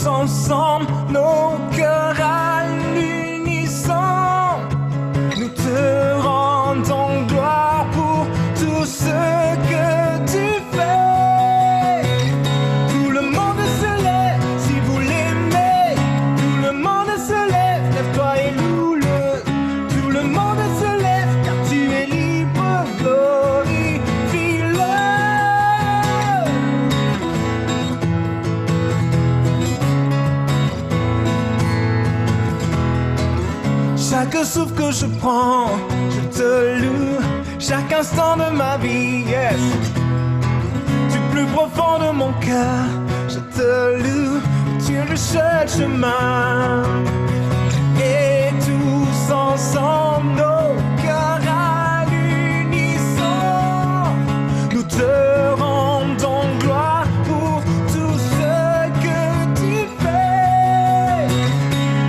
tous ensemble, nos cœurs à l'unisson, nous te rendons gloire pour tout ce que tu fais. Tout le monde se lève si vous l'aimez, tout le monde se lève, lève-toi et loue-le. Tout le monde se lève car tu es libre, glorifie-le. Chaque souffle que je prends, je te loue. Chaque instant de ma vie, yes. Du plus profond de mon cœur, je te loue. Tu es le seul chemin. Et tous ensemble, nos cœurs à l'unisson, nous te rendons gloire pour tout ce que tu fais.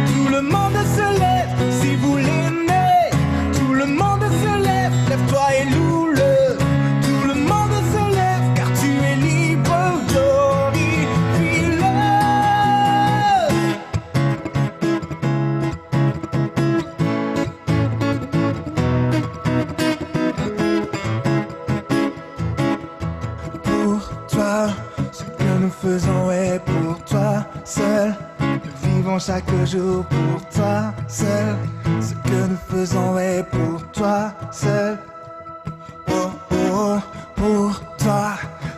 Tout le monde se lève si vous l'aimez. Tout le monde se lève, lève-toi et loue-le. Tout le monde se lève car tu es libre, glorifie-le. Pour toi, ce que nous faisons est pour toi seul. Nous vivons chaque jour pour toi seul. Ce que nous faisons est pour toi seul. Oh, oh, pour toi.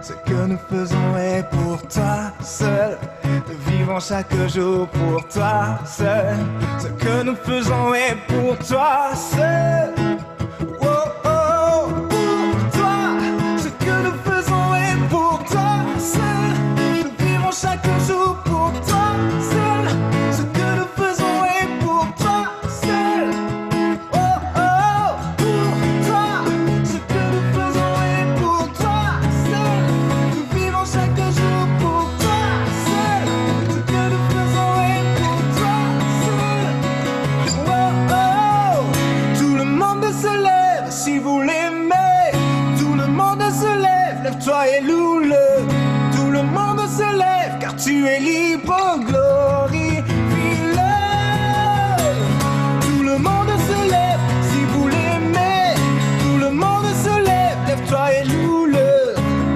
Ce que nous faisons est pour toi seul. Nous vivons chaque jour pour toi seul. Ce que nous faisons est pour toi seul. Oh, oh, pour toi. Ce que nous faisons est pour toi seul. Nous vivons chaque jour pour toi seul. Ce que nous faisons est pour toi seul. Oh, oh, pour toi. Ce que nous faisons est pour toi seul. Nous vivons chaque jour pour toi seul. Ce que nous faisons est pour toi seul. Oh, oh. Tout le monde se lève si vous l'aimez. Tout le monde se lève, lève-toi et loue-le. Tout le monde se lève car tu es libre, glorifie-le. Tout le monde se lève si vous l'aimez. Tout le monde se lève, lève-toi et loue-le.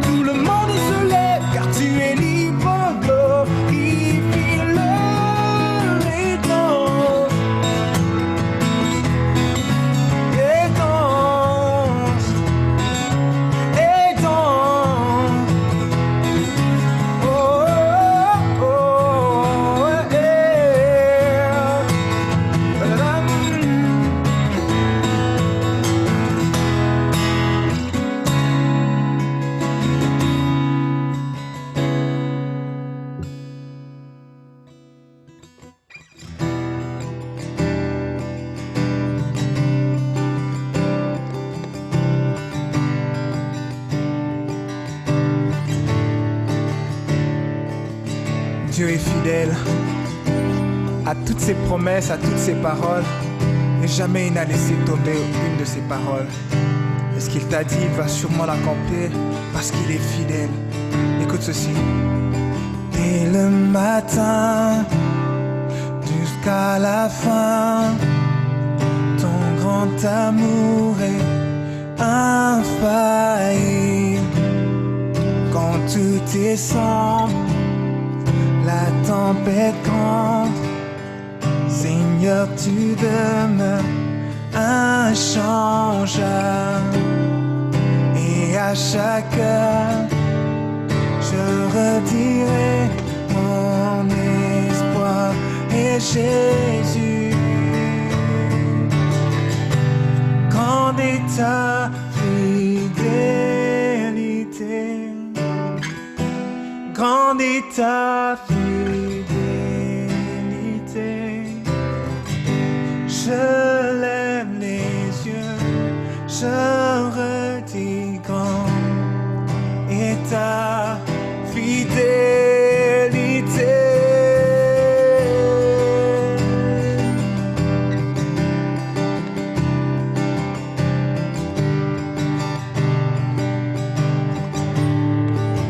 Tout le monde se lève car tu es libre, glorifie-le. Et danse, et danse, et danse. Oh, oh, oh, yeah. Ba-da-dam. Dieu est fidèle à toutes ses promesses, à toutes ses paroles, et jamais il n'a laissé tomber une de ses paroles. Et ce qu'il t'a dit, il va sûrement l'accomplir parce qu'il est fidèle. Écoute ceci. Dès le matin jusqu'à la fin, ton grand amour est infaillible. Quand tout est sombre, la tempête grande, Seigneur, tu demeures inchangeable. Et à chaque heure, je redirai mon espoir et Jésus. Grande est ta fidélité, grande est ta fidélité. Je lève les yeux, je redis grand est ta fidélité.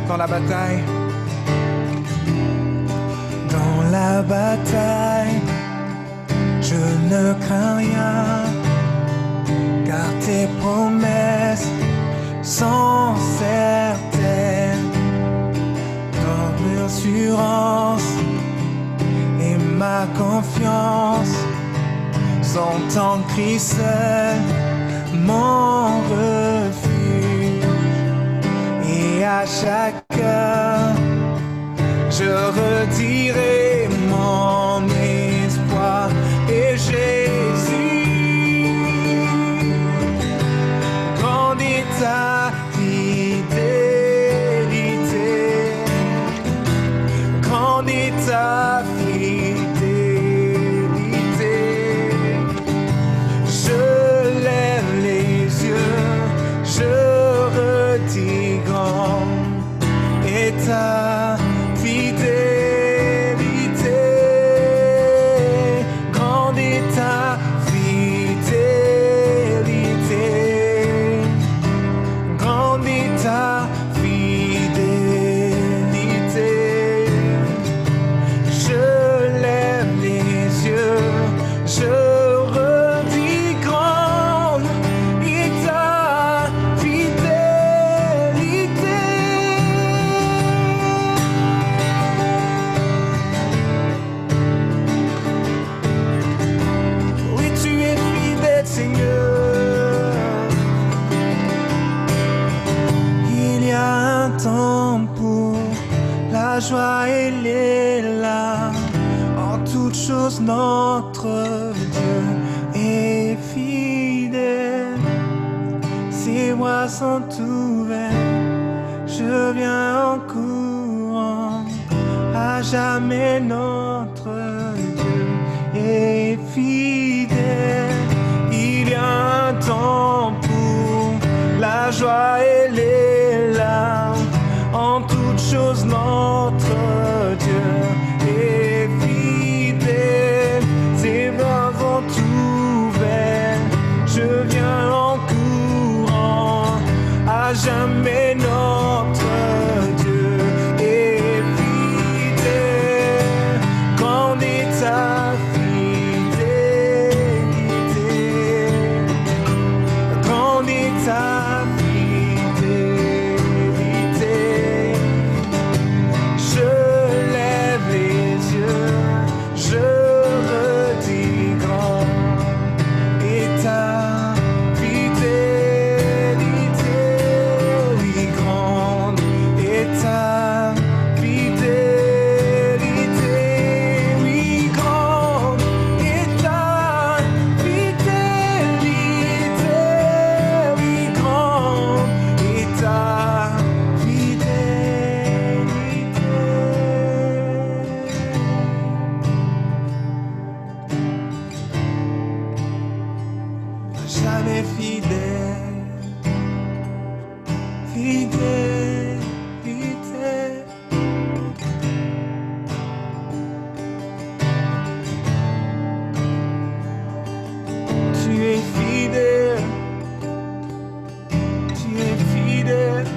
Dans la bataille, dans bataille, je ne crains rien, car tes promesses sont certaines. Ton assurance et ma confiance sont en Christ seul, mon refuge. Et à chaque heure, je redirai mon espoir et Jésus, grande est ta fidélité, grande est ta fidélité. Je lève les yeux, je redis grande est ta joie, il est là. En toutes choses, notre Dieu est fidèle. Ses voies sont ouvertes, je viens en courant. À jamais, notre Dieu est fidèle. Il y a un temps pour la joie, elle est là. En toutes choses, notre Dieu est fidèle. Ses bras sont ouverts, je viens en courant. À jamais, notre Dieu est fidèle. Grande est ta fidélité, grande est ta jamais fidèle, fidèle, fidèle. Tu es fidèle, tu es fidèle,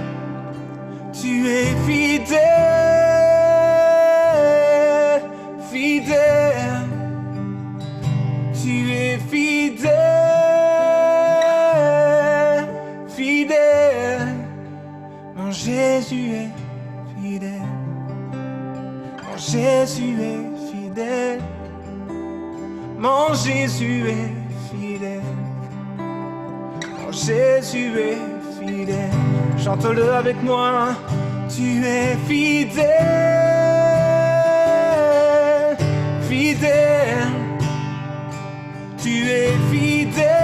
tu es fidèle, fidèle, tu es fidèle. Jésus est fidèle, mon Jésus est fidèle, mon Jésus est fidèle, mon Jésus est fidèle. Chante-le avec moi, tu es fidèle, fidèle, tu es fidèle.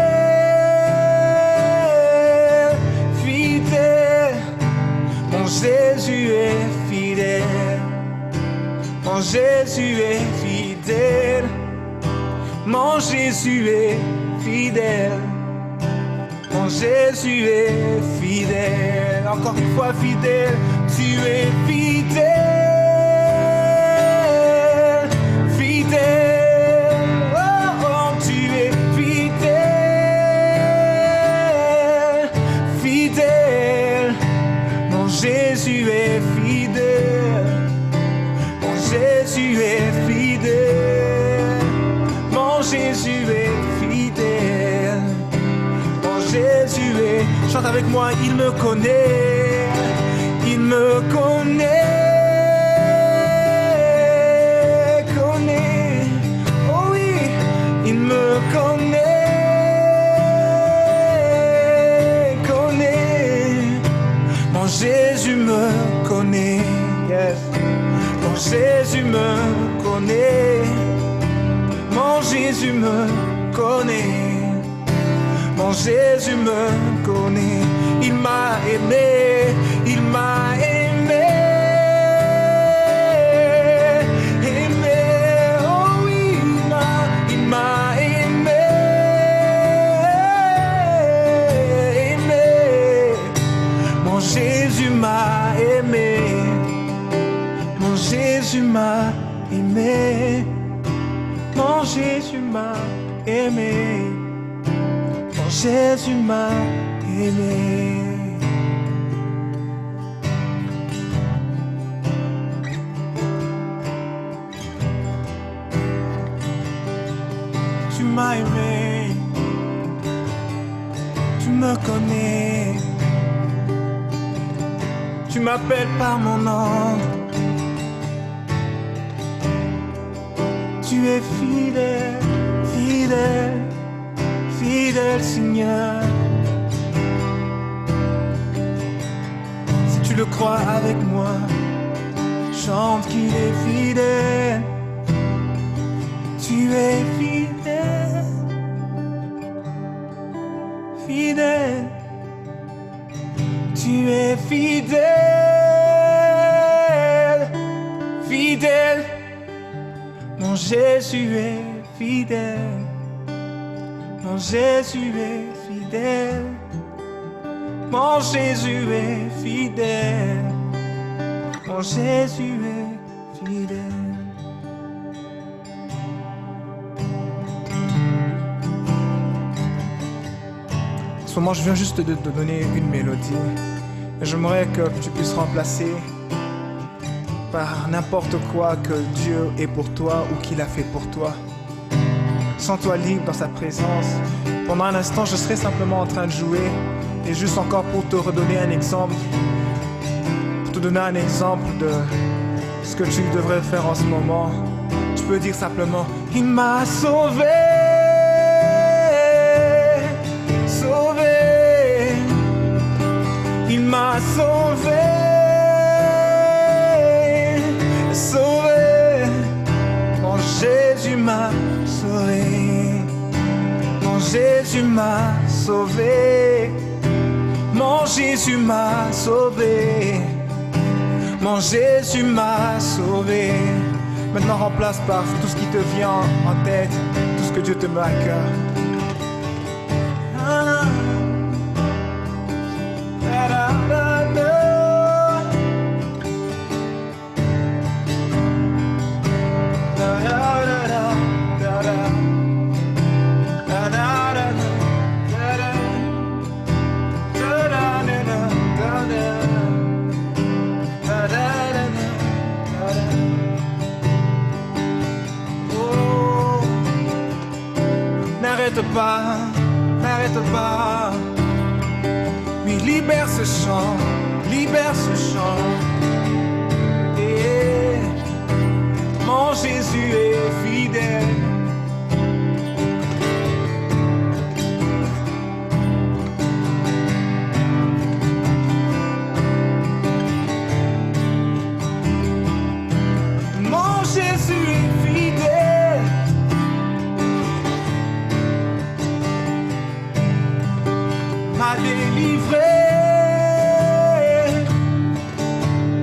Jésus est fidèle, mon Jésus est fidèle, mon Jésus est fidèle, mon Jésus est fidèle. Encore une fois fidèle, tu es fidèle, fidèle, oh, oh, tu es fidèle, fidèle. Jésus est fidèle, mon Jésus est fidèle. Mon Jésus est fidèle. Mon Jésus est... Chante avec moi, il me connaît. Il me connaît. Oh oui, il me connaît. Mon Jésus me connaît. Yes. Mon Jésus me connaît. Mon Jésus me connaît. Mon Jésus me connaît. Il m'a aimé. Il m'a aimé. Aimé. Oh oui, il m'a aimé. Aimé. Mon Jésus m'a aimé. Mon Jésus m'a aimé. Mon Jésus m'a aimé. Mon Jésus m'a aimé. Tu m'as aimé. Tu me connais. Tu m'appelles par mon nom. Tu es fidèle, fidèle, fidèle Seigneur. Si tu le crois avec moi, chante qu'il est fidèle. Tu es fidèle, fidèle. Tu es fidèle, fidèle. Mon Jésus est fidèle. Mon Jésus est fidèle. Mon Jésus est fidèle. Mon Jésus est fidèle. En ce moment, je viens juste de te donner une mélodie. J'aimerais que tu puisses remplacer par n'importe quoi que Dieu est pour toi ou qu'il a fait pour toi. Sens-toi libre dans sa présence. Pendant un instant, je serai simplement en train de jouer. Et juste encore pour te redonner un exemple. Pour te donner un exemple de ce que tu devrais faire en ce moment. Tu peux dire simplement: il m'a sauvé. Sauvé. Il m'a sauvé. Sauvé. Mon Jésus m'a sauvé. Mon Jésus m'a sauvé. Mon Jésus m'a sauvé. Mon Jésus m'a sauvé. Maintenant remplace par tout ce qui te vient en tête, tout ce que Dieu te met à cœur. N'arrête pas, n'arrête pas. Oui, libère ce chant, libère ce chant. Et mon Jésus est fidèle. Mon Jésus est fidèle. M'a délivré.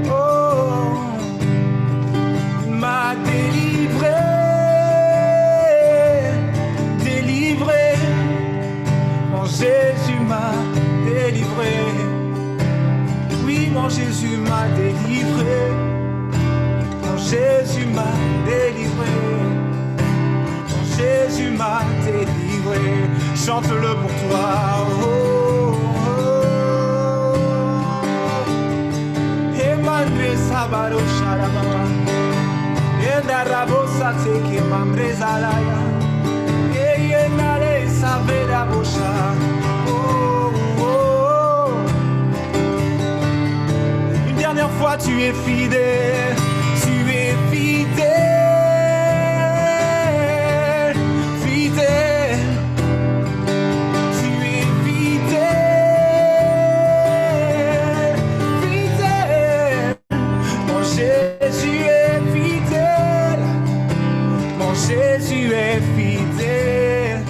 Oh, m'a délivré. Délivré. Mon Jésus m'a délivré. Oui, mon Jésus m'a délivré. Mon Jésus m'a délivré. Mon Jésus m'a délivré. Chante-le pour toi. Oh. teke mamrezalaya. Eye nale saveda bosha. Oh, oh. Une dernière fois, tu es fidèle. Tu es fidèle. Fidèle. Tu es fidèle. Fidèle. Mon Jésus est fidèle. Mon Jésus est fidèle.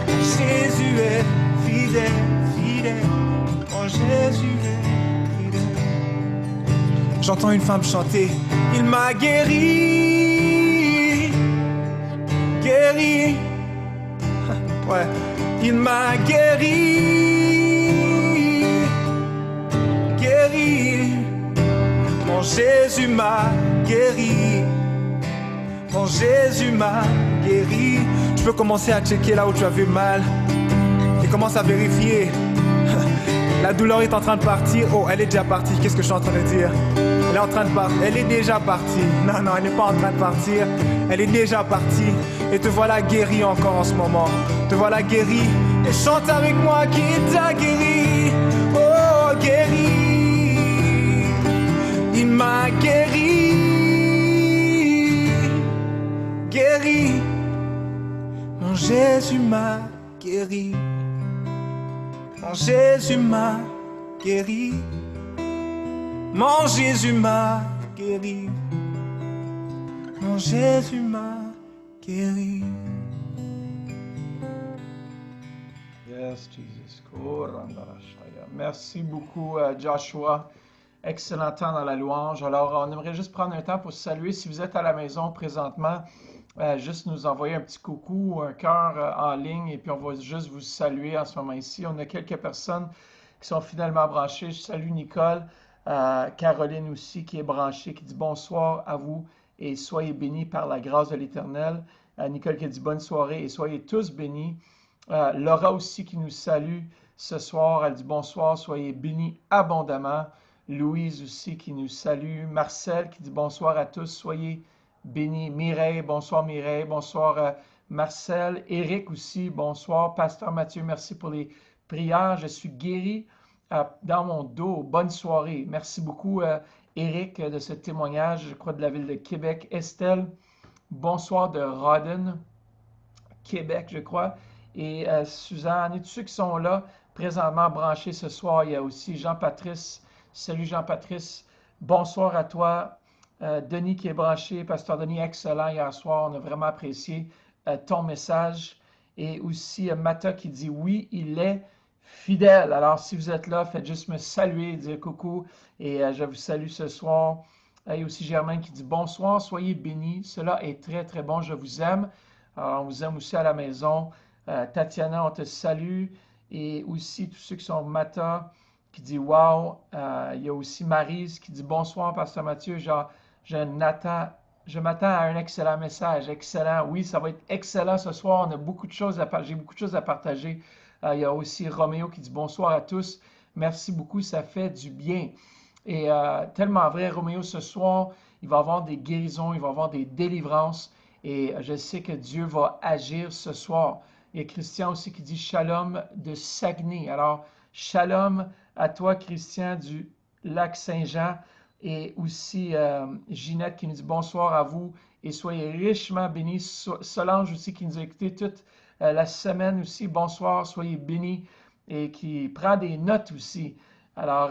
Mon Jésus est fidèle. Fidèle. Mon Jésus est fidèle. J'entends une femme chanter. Il m'a guéri. Guéri. Ouais. Il m'a guéri. Guéri. Mon Jésus m'a guéri. Mon Jésus m'a guéri. Tu peux commencer à checker là où tu as vu mal. Et commence à vérifier. La douleur est en train de partir. Oh, elle est déjà partie. Qu'est-ce que je suis en train de dire? Elle est en train de partir. Elle est déjà partie. Non, non, elle n'est pas en train de partir. Elle est déjà partie. Et te voilà guéri encore en ce moment. Te voilà guéri. Et chante avec moi qui t'a guéri. Oh, guéri. Il m'a guéri. Guéri. Mon Jésus m'a guéri. Mon Jésus m'a guéri. Mon Jésus m'a guéri. Mon Jésus m'a guéri. Yes, Jesus. Merci beaucoup, Joshua. Excellent temps dans la louange. Alors, on aimerait juste prendre un temps pour saluer. Si vous êtes à la maison présentement, juste nous envoyer un petit coucou ou un cœur en ligne et puis on va juste vous saluer en ce moment ici. On a quelques personnes qui sont fidèlement branchées. Je salue Nicole, Caroline aussi qui est branchée, qui dit bonsoir à vous et soyez bénis par la grâce de l'Éternel. Nicole qui dit bonne soirée et soyez tous bénis. Laura aussi qui nous salue ce soir, elle dit bonsoir, soyez bénis abondamment. Louise aussi qui nous salue. Marcel qui dit bonsoir à tous, soyez bénis. Mireille, bonsoir Mireille, bonsoir Marcel. Éric aussi, bonsoir. Pasteur Mathieu, merci pour les prières. Je suis guéri dans mon dos. Bonne soirée. Merci beaucoup Éric de ce témoignage, je crois de la ville de Québec. Estelle, bonsoir de Rodden, Québec, je crois. Et Suzanne et tous ceux qui sont là présentement branchés ce soir. Il y a aussi Jean-Patrice. Salut Jean-Patrice. Bonsoir à toi. Denis qui est branché. Pasteur Denis, excellent hier soir. On a vraiment apprécié ton message. Et aussi Mata qui dit oui, il est fidèle. Alors si vous êtes là, faites juste me saluer, dire coucou. Et je vous salue ce soir. Et aussi Germaine qui dit bonsoir, soyez bénis. Cela est très très bon. Je vous aime. Alors, on vous aime aussi à la maison. Tatiana, on te salue. Et aussi tous ceux qui sont Mata qui dit wow. Il y a aussi Maryse qui dit bonsoir, Pasteur Mathieu. Je m'attends à un excellent message. Excellent. Oui, ça va être excellent ce soir. On a beaucoup de choses j'ai beaucoup de choses à partager. Il y a aussi Roméo qui dit bonsoir à tous. Merci beaucoup, ça fait du bien. Et tellement vrai, Roméo, ce soir, il va y avoir des guérisons, il va y avoir des délivrances. Et je sais que Dieu va agir ce soir. Il y a Christian aussi qui dit Shalom de Saguenay. Alors, Shalom à toi, Christian du lac Saint-Jean. Et aussi Ginette qui nous dit bonsoir à vous et soyez richement bénis. Solange aussi qui nous a écouté toute la semaine aussi. Bonsoir, soyez bénis. Et qui prend des notes aussi. Alors,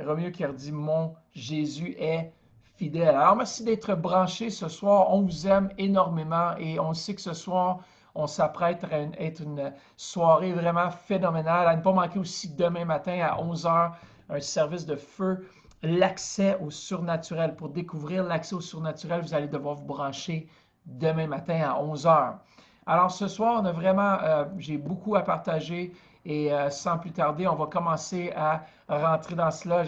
Roméo qui a dit mon Jésus est fidèle. Alors, merci d'être branchés ce soir. On vous aime énormément et on sait que ce soir, on s'apprête à être une soirée vraiment phénoménale. À ne pas manquer aussi demain matin à 11h, un service de feu, l'accès au surnaturel. Pour découvrir l'accès au surnaturel, vous allez devoir vous brancher demain matin à 11h. Alors, ce soir, on a vraiment, j'ai beaucoup à partager. Et sans plus tarder, on va commencer à rentrer dans cela.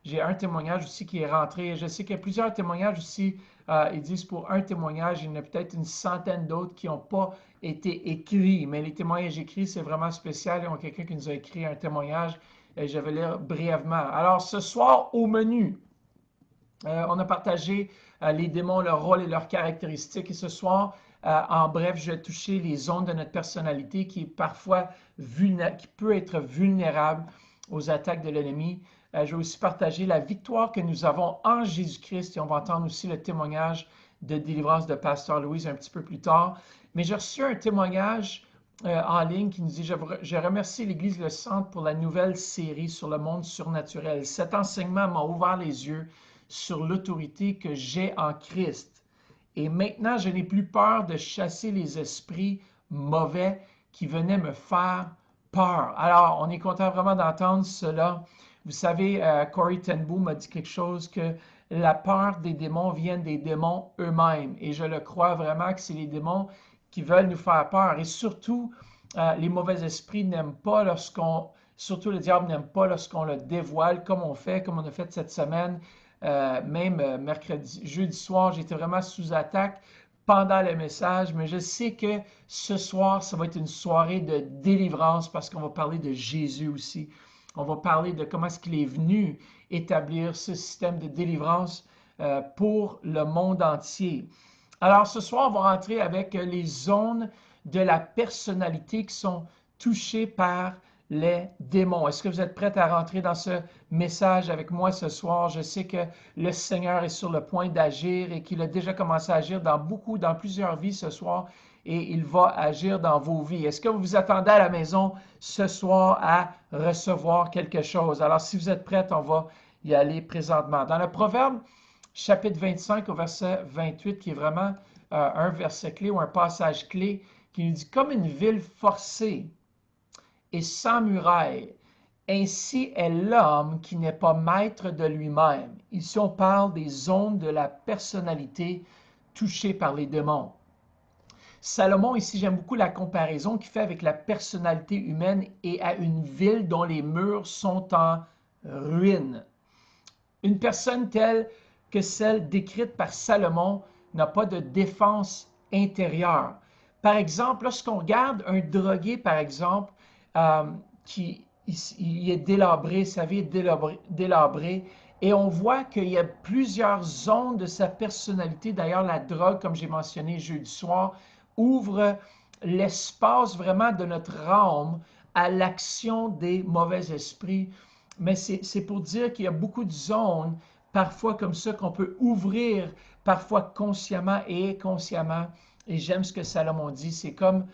J'ai un témoignage aussi qui est rentré. Je sais qu'il y a plusieurs témoignages aussi. Ils disent pour un témoignage, il y en a peut-être une centaine d'autres qui n'ont pas été écrits. Mais les témoignages écrits, c'est vraiment spécial. Il y a quelqu'un qui nous a écrit un témoignage. Et je vais lire brièvement. Alors, ce soir, au menu, on a partagé les démons, leur rôle et leurs caractéristiques. Et ce soir, en bref, je vais toucher les zones de notre personnalité qui est parfois qui peut être vulnérable aux attaques de l'ennemi. Je vais aussi partager la victoire que nous avons en Jésus-Christ et on va entendre aussi le témoignage de délivrance de Pasteur Louise un petit peu plus tard. Mais j'ai reçu un témoignage en ligne qui nous dit je remercie l'Église Le Centre pour la nouvelle série sur le monde surnaturel. Cet enseignement m'a ouvert les yeux sur l'autorité que j'ai en Christ. Et maintenant, je n'ai plus peur de chasser les esprits mauvais qui venaient me faire peur. Alors, on est content vraiment d'entendre cela. Vous savez, Corey ten Boom m'a dit quelque chose que la peur des démons vient des démons eux-mêmes. Et je le crois vraiment que c'est les démons qui veulent nous faire peur. Et surtout, les mauvais esprits n'aiment pas surtout le diable n'aime pas lorsqu'on le dévoile comme on a fait cette semaine. Même jeudi soir, j'étais vraiment sous attaque pendant le message, mais je sais que ce soir, ça va être une soirée de délivrance parce qu'on va parler de Jésus aussi. On va parler de comment est-ce qu'il est venu établir ce système de délivrance pour le monde entier. Alors ce soir, on va rentrer avec les zones de la personnalité qui sont touchées par les démons. Est-ce que vous êtes prêts à rentrer dans ce message avec moi ce soir? Je sais que le Seigneur est sur le point d'agir et qu'il a déjà commencé à agir dans plusieurs vies ce soir et il va agir dans vos vies. Est-ce que vous vous attendez à la maison ce soir à recevoir quelque chose? Alors si vous êtes prêts, on va y aller présentement. Dans le Proverbe, chapitre 25 au verset 28, qui est vraiment un verset clé ou un passage clé, qui nous dit « Comme une ville forcée et sans muraille, ainsi est l'homme qui n'est pas maître de lui-même. » Ici, on parle des zones de la personnalité touchées par les démons. Salomon, ici, j'aime beaucoup la comparaison qu'il fait avec la personnalité humaine et à une ville dont les murs sont en ruine. Une personne telle que celle décrite par Salomon n'a pas de défense intérieure. Par exemple, lorsqu'on regarde un drogué, par exemple, qui il est délabré, sa vie est délabrée, et on voit qu'il y a plusieurs zones de sa personnalité. D'ailleurs, la drogue, comme j'ai mentionné jeudi soir, ouvre l'espace vraiment de notre âme à l'action des mauvais esprits. Mais c'est pour dire qu'il y a beaucoup de zones, parfois comme ça, qu'on peut ouvrir, parfois consciemment et inconsciemment. Et j'aime ce que Salomon dit, c'est comme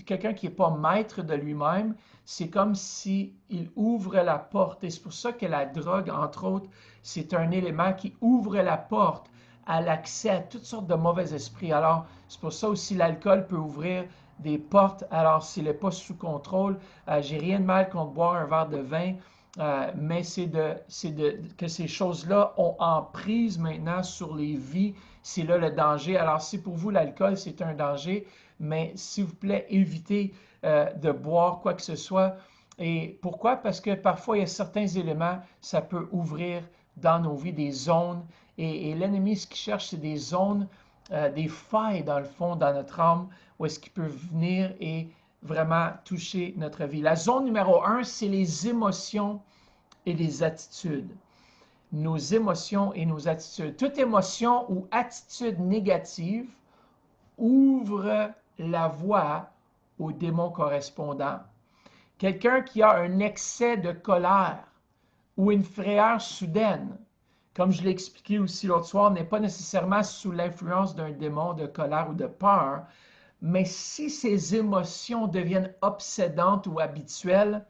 quelqu'un qui n'est pas maître de lui-même, c'est comme s'il ouvre la porte. Et c'est pour ça que la drogue, entre autres, c'est un élément qui ouvre la porte à l'accès à toutes sortes de mauvais esprits. Alors, c'est pour ça aussi l'alcool peut ouvrir des portes. Alors, s'il n'est pas sous contrôle, j'ai rien de mal contre boire un verre de vin, mais que ces choses-là ont emprise maintenant sur les vies. C'est là le danger. Alors, si pour vous, l'alcool, c'est un danger, mais s'il vous plaît, évitez de boire quoi que ce soit. Et pourquoi? Parce que parfois, il y a certains éléments, ça peut ouvrir dans nos vies des zones. Et l'ennemi, ce qu'il cherche, c'est des zones, des failles, dans le fond, dans notre âme, où est-ce qu'il peut venir et vraiment toucher notre vie. La zone numéro 1, c'est les émotions et les attitudes. Nos émotions et nos attitudes. Toute émotion ou attitude négative ouvre la voie aux démons correspondants. Quelqu'un qui a un excès de colère ou une frayeur soudaine, comme je l'ai expliqué aussi l'autre soir, n'est pas nécessairement sous l'influence d'un démon de colère ou de peur, mais si ces émotions deviennent obsédantes ou habituelles,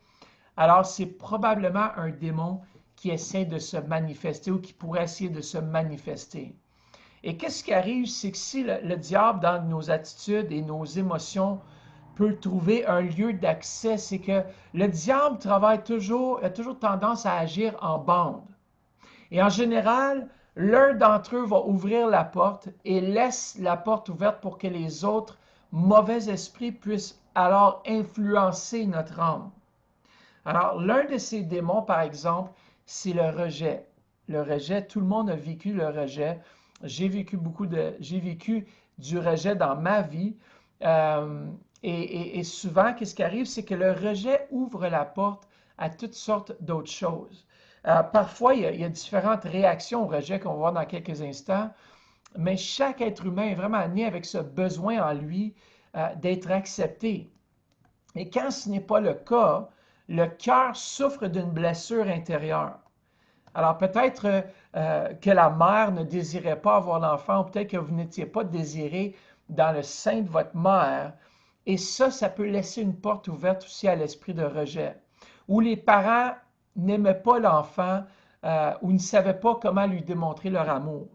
alors c'est probablement un démon qui essaie de se manifester ou qui pourrait essayer de se manifester. Et qu'est-ce qui arrive, c'est que si le diable, dans nos attitudes et nos émotions, peut trouver un lieu d'accès, c'est que le diable a toujours tendance à agir en bande. Et en général, l'un d'entre eux va ouvrir la porte et laisse la porte ouverte pour que les autres mauvais esprits puissent alors influencer notre âme. Alors, l'un de ces démons, par exemple, c'est le rejet. Le rejet, tout le monde a vécu le rejet. J'ai vécu du rejet dans ma vie. Et souvent, qu'est-ce qui arrive, c'est que le rejet ouvre la porte à toutes sortes d'autres choses. Parfois, il y a différentes réactions au rejet qu'on va voir dans quelques instants, mais chaque être humain est vraiment né avec ce besoin en lui d'être accepté. Et quand ce n'est pas le cas, le cœur souffre d'une blessure intérieure. Alors peut-être que la mère ne désirait pas avoir l'enfant, ou peut-être que vous n'étiez pas désiré dans le sein de votre mère. Et ça peut laisser une porte ouverte aussi à l'esprit de rejet. Ou les parents n'aimaient pas l'enfant ou ne savaient pas comment lui démontrer leur amour.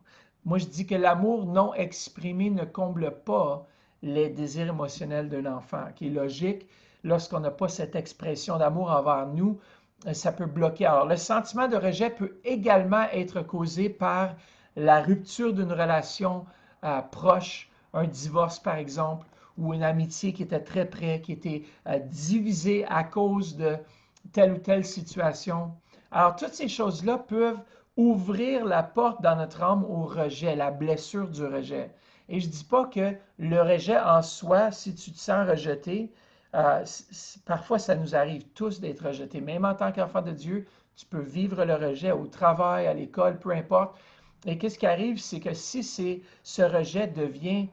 Moi, je dis que l'amour non exprimé ne comble pas les désirs émotionnels d'un enfant, qui est logique. Lorsqu'on n'a pas cette expression d'amour envers nous, ça peut bloquer. Alors, le sentiment de rejet peut également être causé par la rupture d'une relation proche, un divorce par exemple, ou une amitié qui était très près, qui était divisée à cause de telle ou telle situation. Alors, toutes ces choses-là peuvent ouvrir la porte dans notre âme au rejet, la blessure du rejet. Et je ne dis pas que le rejet en soi, si tu te sens rejeté, parfois ça nous arrive tous d'être rejetés. Même en tant qu'enfant de Dieu, tu peux vivre le rejet au travail, à l'école, peu importe. Et qu'est-ce qui arrive, c'est que si ce rejet devient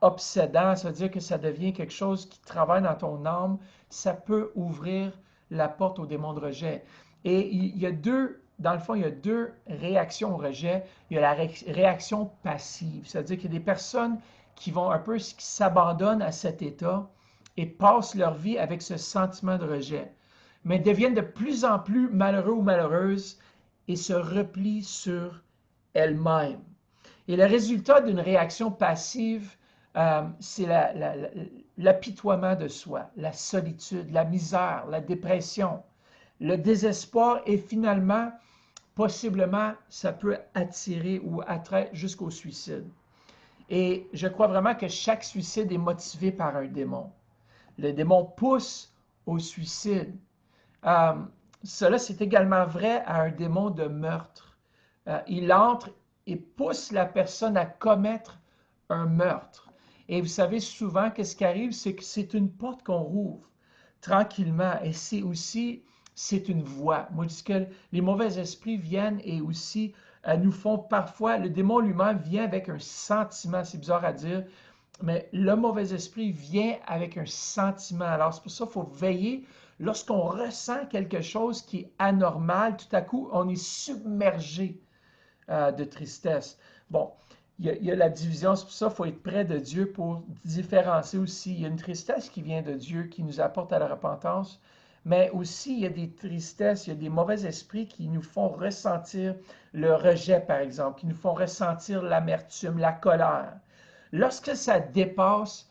obsédant, ça veut dire que ça devient quelque chose qui travaille dans ton âme, ça peut ouvrir la porte au démon de rejet. Et il y a dans le fond, il y a deux réactions au rejet. Il y a la réaction passive, c'est-à-dire qu'il y a des personnes qui vont un peu, qui s'abandonnent à cet état et passent leur vie avec ce sentiment de rejet, mais deviennent de plus en plus malheureux ou malheureuses et se replient sur elles-mêmes. Et le résultat d'une réaction passive, c'est l'apitoiement de soi, la solitude, la misère, la dépression, le désespoir et finalement, possiblement, ça peut attirer ou attraire jusqu'au suicide. Et je crois vraiment que chaque suicide est motivé par un démon. Le démon pousse au suicide. Euh, Cela, c'est également vrai à un démon de meurtre. Il entre et pousse la personne à commettre un meurtre. Et vous savez, souvent, qu'est-ce qui arrive? C'est que c'est une porte qu'on rouvre tranquillement. Et c'est une voie. Moi, je dis que les mauvais esprits viennent et aussi nous font parfois, le démon lui-même vient avec un sentiment, c'est bizarre à dire, mais le mauvais esprit vient avec un sentiment. Alors, c'est pour ça qu'il faut veiller. Lorsqu'on ressent quelque chose qui est anormal, tout à coup, on est submergé de tristesse. Bon, il y a la division, c'est pour ça qu'il faut être près de Dieu pour différencier aussi. Il y a une tristesse qui vient de Dieu, qui nous apporte à la repentance, mais aussi il y a des tristesses, il y a des mauvais esprits qui nous font ressentir le rejet, par exemple, qui nous font ressentir l'amertume, la colère. Lorsque ça dépasse,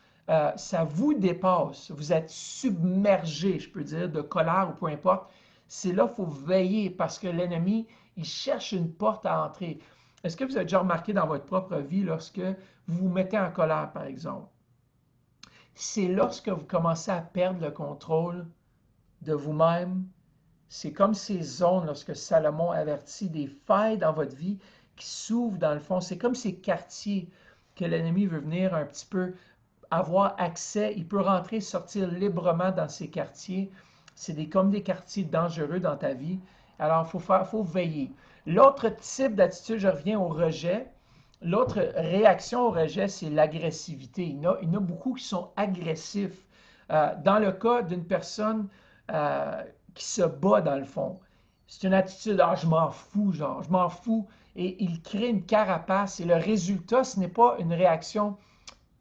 ça vous dépasse, vous êtes submergé, je peux dire, de colère ou peu importe, c'est là qu'il faut veiller parce que l'ennemi, il cherche une porte à entrer. Est-ce que vous avez déjà remarqué dans votre propre vie lorsque vous vous mettez en colère, par exemple? C'est lorsque vous commencez à perdre le contrôle de vous-même. C'est comme ces zones, lorsque Salomon avertit des failles dans votre vie qui s'ouvrent dans le fond. C'est comme ces quartiers que l'ennemi veut venir un petit peu avoir accès. Il peut rentrer, sortir librement dans ces quartiers. C'est comme des quartiers dangereux dans ta vie. Alors, faut veiller. L'autre type d'attitude, je reviens au rejet. L'autre réaction au rejet, c'est l'agressivité. Il y en a beaucoup qui sont agressifs. Dans le cas d'une personne qui se bat dans le fond, c'est une attitude, ah, je m'en fous, genre, je m'en fous. Et il crée une carapace. Et le résultat, ce n'est pas une réaction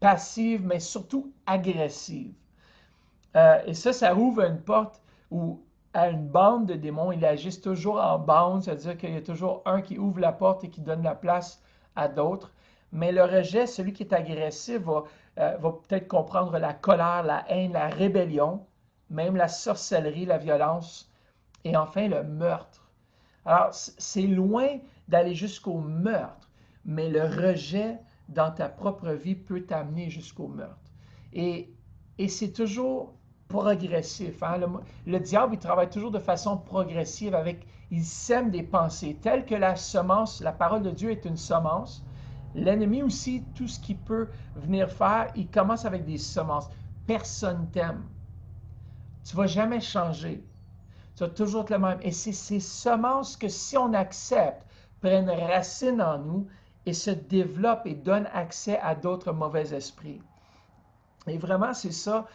passive, mais surtout agressive. Et ça ouvre une porte où, à une bande de démons, ils agissent toujours en bande, c'est-à-dire qu'il y a toujours un qui ouvre la porte et qui donne la place à d'autres. Mais le rejet, celui qui est agressif, va peut-être comprendre la colère, la haine, la rébellion, même la sorcellerie, la violence, et enfin le meurtre. Alors, c'est loin d'aller jusqu'au meurtre, mais le rejet dans ta propre vie peut t'amener jusqu'au meurtre. Et c'est toujours progressif. Hein? Le diable, il travaille toujours de façon progressive il sème des pensées telles que la semence, la parole de Dieu est une semence. L'ennemi aussi, tout ce qu'il peut venir faire, il commence avec des semences. Personne t'aime. Tu ne vas jamais changer. Tu vas toujours être le même. Et c'est ces semences que si on accepte, prennent racine en nous et se développent et donnent accès à d'autres mauvais esprits. Et vraiment, c'est ça.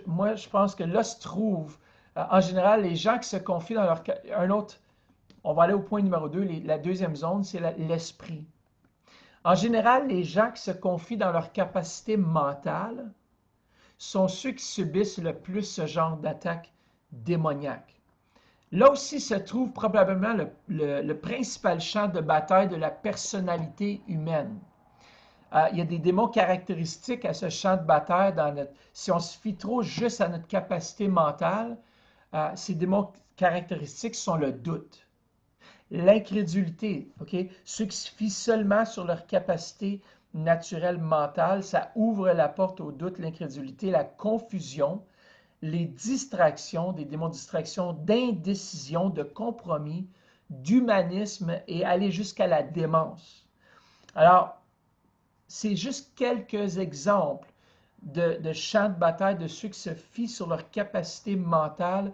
Moi, je pense que là se trouve, en général, les gens qui se confient dans leur... Un autre, on va aller au point numéro 2, la deuxième zone, c'est l'esprit. En général, les gens qui se confient dans leur capacité mentale sont ceux qui subissent le plus ce genre d'attaque démoniaque. Là aussi se trouve probablement le principal champ de bataille de la personnalité humaine. Il y a des démons caractéristiques à ce champ de bataille. Si on se fie trop juste à notre capacité mentale, ces démons caractéristiques sont le doute, l'incrédulité. Okay? Ceux qui se fient seulement sur leur capacité naturelle mentale, ça ouvre la porte au doute, l'incrédulité, la confusion, les distractions, des démons de distraction, d'indécision, de compromis, d'humanisme et aller jusqu'à la démence. Alors, c'est juste quelques exemples de champs de bataille de ceux qui se fient sur leur capacité mentale,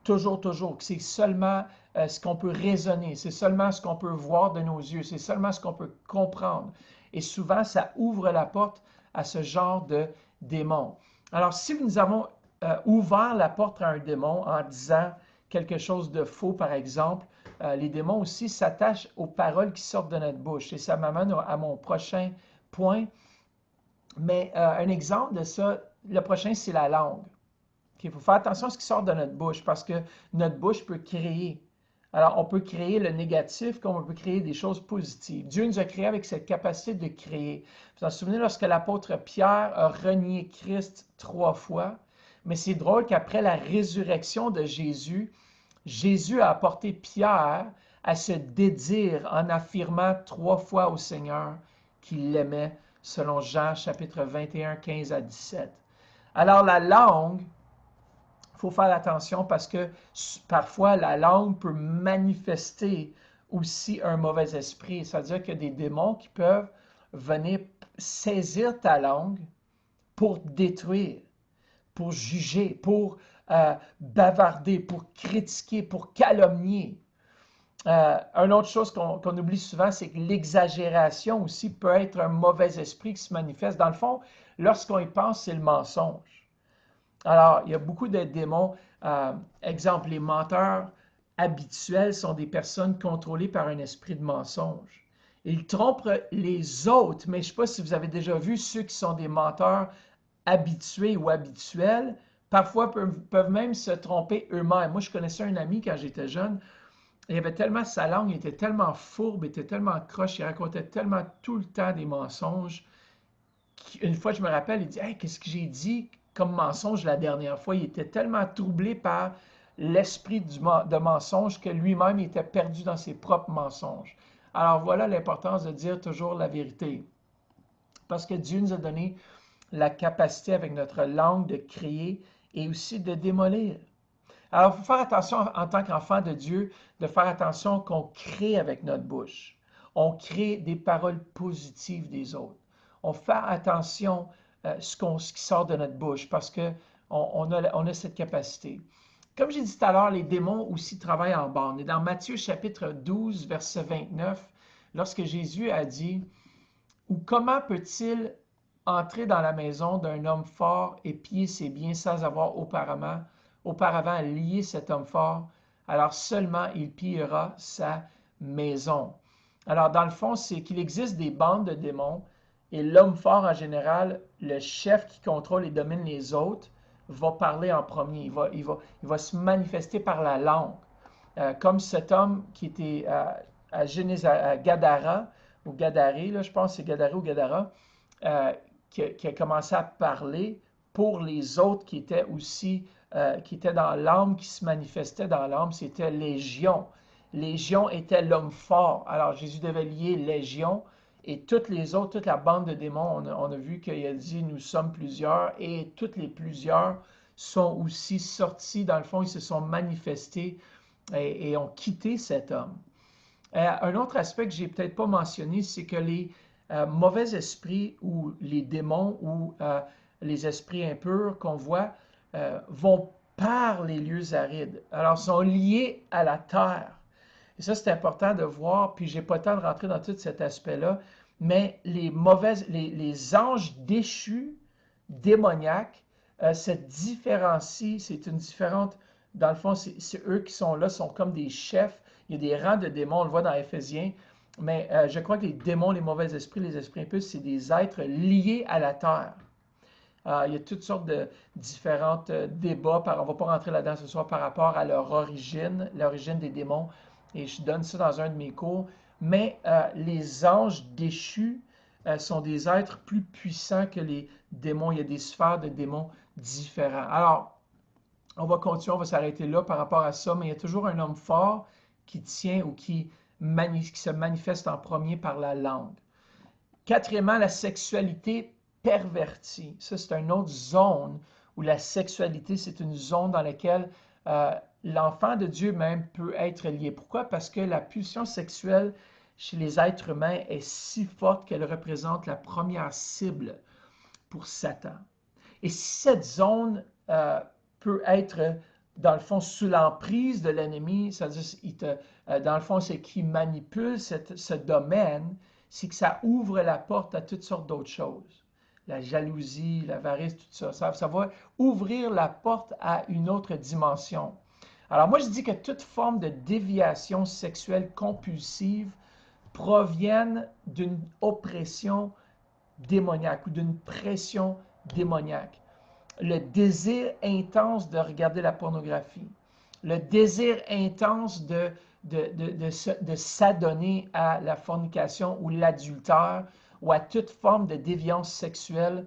toujours, que c'est seulement ce qu'on peut raisonner, c'est seulement ce qu'on peut voir de nos yeux, c'est seulement ce qu'on peut comprendre. Et souvent, ça ouvre la porte à ce genre de démons. Alors, si nous avons ouvert la porte à un démon en disant quelque chose de faux, par exemple, les démons aussi s'attachent aux paroles qui sortent de notre bouche. Et ça m'amène à mon prochain point. Mais un exemple de ça, le prochain, c'est la langue. Il faut faire attention à ce qui sort de notre bouche parce que notre bouche peut créer. Alors, on peut créer le négatif comme on peut créer des choses positives. Dieu nous a créés avec cette capacité de créer. Vous vous souvenez lorsque l'apôtre Pierre a renié Christ 3 fois? Mais c'est drôle qu'après la résurrection de Jésus, Jésus a apporté Pierre à se dédire en affirmant 3 fois au Seigneur qu'il l'aimait, selon Jean chapitre 21, 15 à 17. Alors la langue, il faut faire attention parce que parfois la langue peut manifester aussi un mauvais esprit. C'est-à-dire qu'il y a des démons qui peuvent venir saisir ta langue pour détruire, pour juger, pour bavarder, pour critiquer, pour calomnier. Une autre chose qu'on oublie souvent, c'est que l'exagération aussi peut être un mauvais esprit qui se manifeste. Dans le fond, lorsqu'on y pense, c'est le mensonge. Alors, il y a beaucoup de démons. Exemple, les menteurs habituels sont des personnes contrôlées par un esprit de mensonge. Ils trompent les autres, mais je ne sais pas si vous avez déjà vu ceux qui sont des menteurs habitués ou habituels, parfois peuvent même se tromper eux-mêmes. Moi, je connaissais un ami quand j'étais jeune. Il avait tellement sa langue, il était tellement fourbe, il était tellement croche, il racontait tellement tout le temps des mensonges. Une fois, je me rappelle, il dit hey, qu'est-ce que j'ai dit comme mensonge la dernière fois? Il était tellement troublé par l'esprit de mensonge que lui-même était perdu dans ses propres mensonges. Alors voilà l'importance de dire toujours la vérité. Parce que Dieu nous a donné la capacité avec notre langue de créer et aussi de démolir. Alors, il faut faire attention en tant qu'enfant de Dieu, de faire attention qu'on crée avec notre bouche. On crée des paroles positives des autres. On fait attention à ce qui sort de notre bouche parce qu'on a cette capacité. Comme j'ai dit tout à l'heure, les démons aussi travaillent en bande. Et dans Matthieu chapitre 12, verset 29, lorsque Jésus a dit « Ou comment peut-il entrer dans la maison d'un homme fort et piller ses biens sans avoir auparavant lié cet homme fort, alors seulement il pillera sa maison. » Alors, dans le fond, c'est qu'il existe des bandes de démons et l'homme fort, en général, le chef qui contrôle et domine les autres, va parler en premier. Il va se manifester par la langue. Comme cet homme qui était à Gadara, ou Gadaré, là, je pense que c'est Gadaré ou Gadara, qui a commencé à parler pour les autres qui étaient aussi qui était dans l'âme, qui se manifestait dans l'âme, c'était Légion. Légion était l'homme fort. Alors Jésus devait lier Légion et toutes les autres, toute la bande de démons, on a vu qu'il a dit nous sommes plusieurs et toutes les plusieurs sont aussi sortis, dans le fond, ils se sont manifestés et ont quitté cet homme. Un autre aspect que j'ai peut-être pas mentionné, c'est que les mauvais esprits ou les démons ou les esprits impurs qu'on voit vont par les lieux arides. Alors, ils sont liés à la terre. Et ça, c'est important de voir, puis j'ai pas le temps de rentrer dans tout cet aspect-là, mais les anges déchus, démoniaques, se différencient, c'est une différente, dans le fond, c'est eux qui sont là, sont comme des chefs, il y a des rangs de démons, on le voit dans Éphésiens, mais je crois que les démons, les mauvais esprits, les esprits impurs, c'est des êtres liés à la terre. Il y a toutes sortes de différents débats, on ne va pas rentrer là-dedans ce soir par rapport à leur origine, l'origine des démons, et je donne ça dans un de mes cours, mais les anges déchus sont des êtres plus puissants que les démons. Il y a des sphères de démons différents. Alors, on va continuer, on va s'arrêter là par rapport à ça, mais il y a toujours un homme fort qui tient ou qui se manifeste en premier par la langue. Quatrièmement, la sexualité pervertie. Ça, c'est une autre zone où la sexualité, c'est une zone dans laquelle l'enfant de Dieu même peut être lié. Pourquoi? Parce que la pulsion sexuelle chez les êtres humains est si forte qu'elle représente la première cible pour Satan. Et si cette zone peut être, dans le fond, sous l'emprise de l'ennemi, c'est-à-dire, dans le fond, c'est qu'il manipule ce domaine, c'est que ça ouvre la porte à toutes sortes d'autres choses. La jalousie, l'avarice, tout ça. Ça va ouvrir la porte à une autre dimension. Alors moi, je dis que toute forme de déviation sexuelle compulsive proviennent d'une oppression démoniaque ou d'une pression démoniaque. Le désir intense de regarder la pornographie, le désir intense de s'adonner à la fornication ou l'adultère ou à toute forme de déviance sexuelle,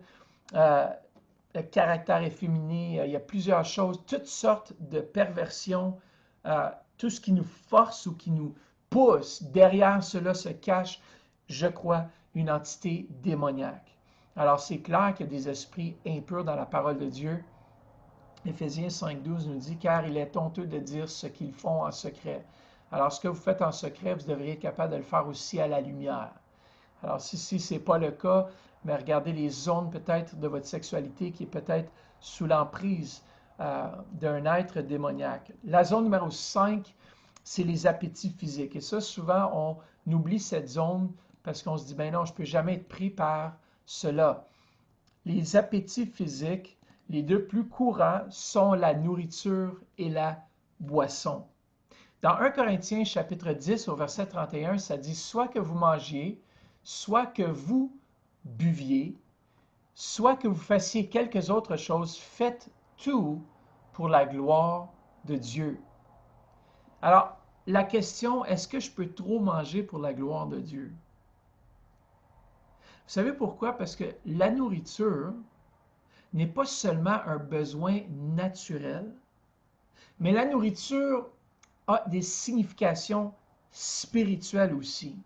le caractère efféminé, il y a plusieurs choses, toutes sortes de perversions, tout ce qui nous force ou qui nous pousse, derrière cela se cache, je crois, une entité démoniaque. Alors c'est clair qu'il y a des esprits impurs dans la parole de Dieu. Éphésiens 5,12 nous dit « Car il est honteux de dire ce qu'ils font en secret. » Alors ce que vous faites en secret, vous devriez être capable de le faire aussi à la lumière. Alors si ce n'est pas le cas, mais regardez les zones peut-être de votre sexualité qui est peut-être sous l'emprise d'un être démoniaque. La zone numéro 5, c'est les appétits physiques. Et ça, souvent, on oublie cette zone parce qu'on se dit, ben non, je ne peux jamais être pris par cela. Les appétits physiques, les deux plus courants sont la nourriture et la boisson. Dans 1 Corinthiens chapitre 10 au verset 31, ça dit « Soit que vous mangiez, soit que vous buviez, soit que vous fassiez quelques autres choses, faites tout pour la gloire de Dieu. » Alors, la question, est-ce que je peux trop manger pour la gloire de Dieu? Vous savez pourquoi? Parce que la nourriture n'est pas seulement un besoin naturel, mais la nourriture a des significations spirituelles aussi.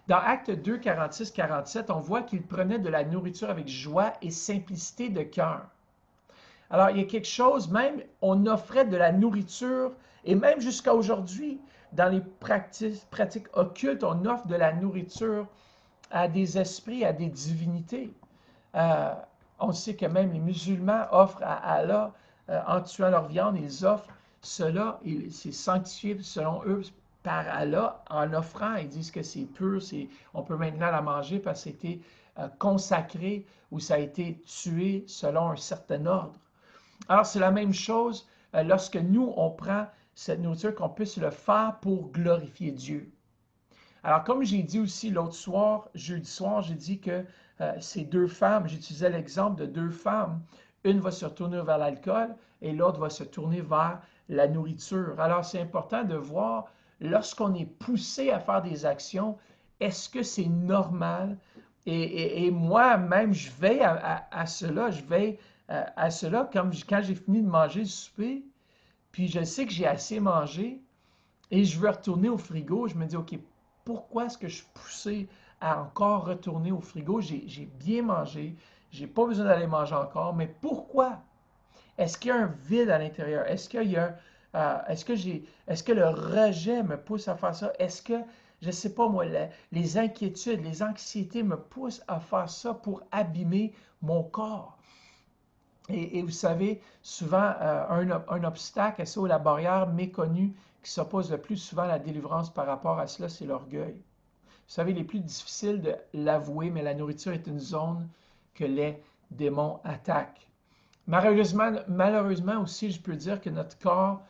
Dans Actes 2, 46, 47, on voit qu'ils prenaient de la nourriture avec joie et simplicité de cœur. Alors, il y a quelque chose, même, on offrait de la nourriture, et même jusqu'à aujourd'hui, dans les pratiques occultes, on offre de la nourriture à des esprits, à des divinités. On sait que même les musulmans offrent à Allah, en tuant leur viande, ils offrent cela, c'est sanctifié selon eux par Allah, en offrant, ils disent que c'est pur, on peut maintenant la manger parce que c'était consacré ou ça a été tué selon un certain ordre. Alors c'est la même chose lorsque nous, on prend cette nourriture, qu'on puisse le faire pour glorifier Dieu. Alors comme j'ai dit aussi l'autre soir, jeudi soir, j'ai dit que ces deux femmes, j'utilisais l'exemple de deux femmes, une va se tourner vers l'alcool et l'autre va se tourner vers la nourriture. Alors c'est important de voir, lorsqu'on est poussé à faire des actions, est-ce que c'est normal? Et moi-même, je veille à cela, je veille à cela, comme quand j'ai fini de manger le souper, puis je sais que j'ai assez mangé, et je veux retourner au frigo, je me dis, OK, pourquoi est-ce que je suis poussé à encore retourner au frigo? J'ai bien mangé, j'ai pas besoin d'aller manger encore, mais pourquoi? Est-ce qu'il y a un vide à l'intérieur? Est-ce qu'il y a, est-ce que le rejet me pousse à faire ça? Est-ce que, je ne sais pas moi, les inquiétudes, les anxiétés me poussent à faire ça pour abîmer mon corps? Et vous savez, souvent, un obstacle, c'est la barrière méconnue qui s'oppose le plus souvent à la délivrance par rapport à cela, c'est l'orgueil. Vous savez, il est plus difficile de l'avouer, mais la nourriture est une zone que les démons attaquent. Malheureusement aussi, je peux dire que notre corps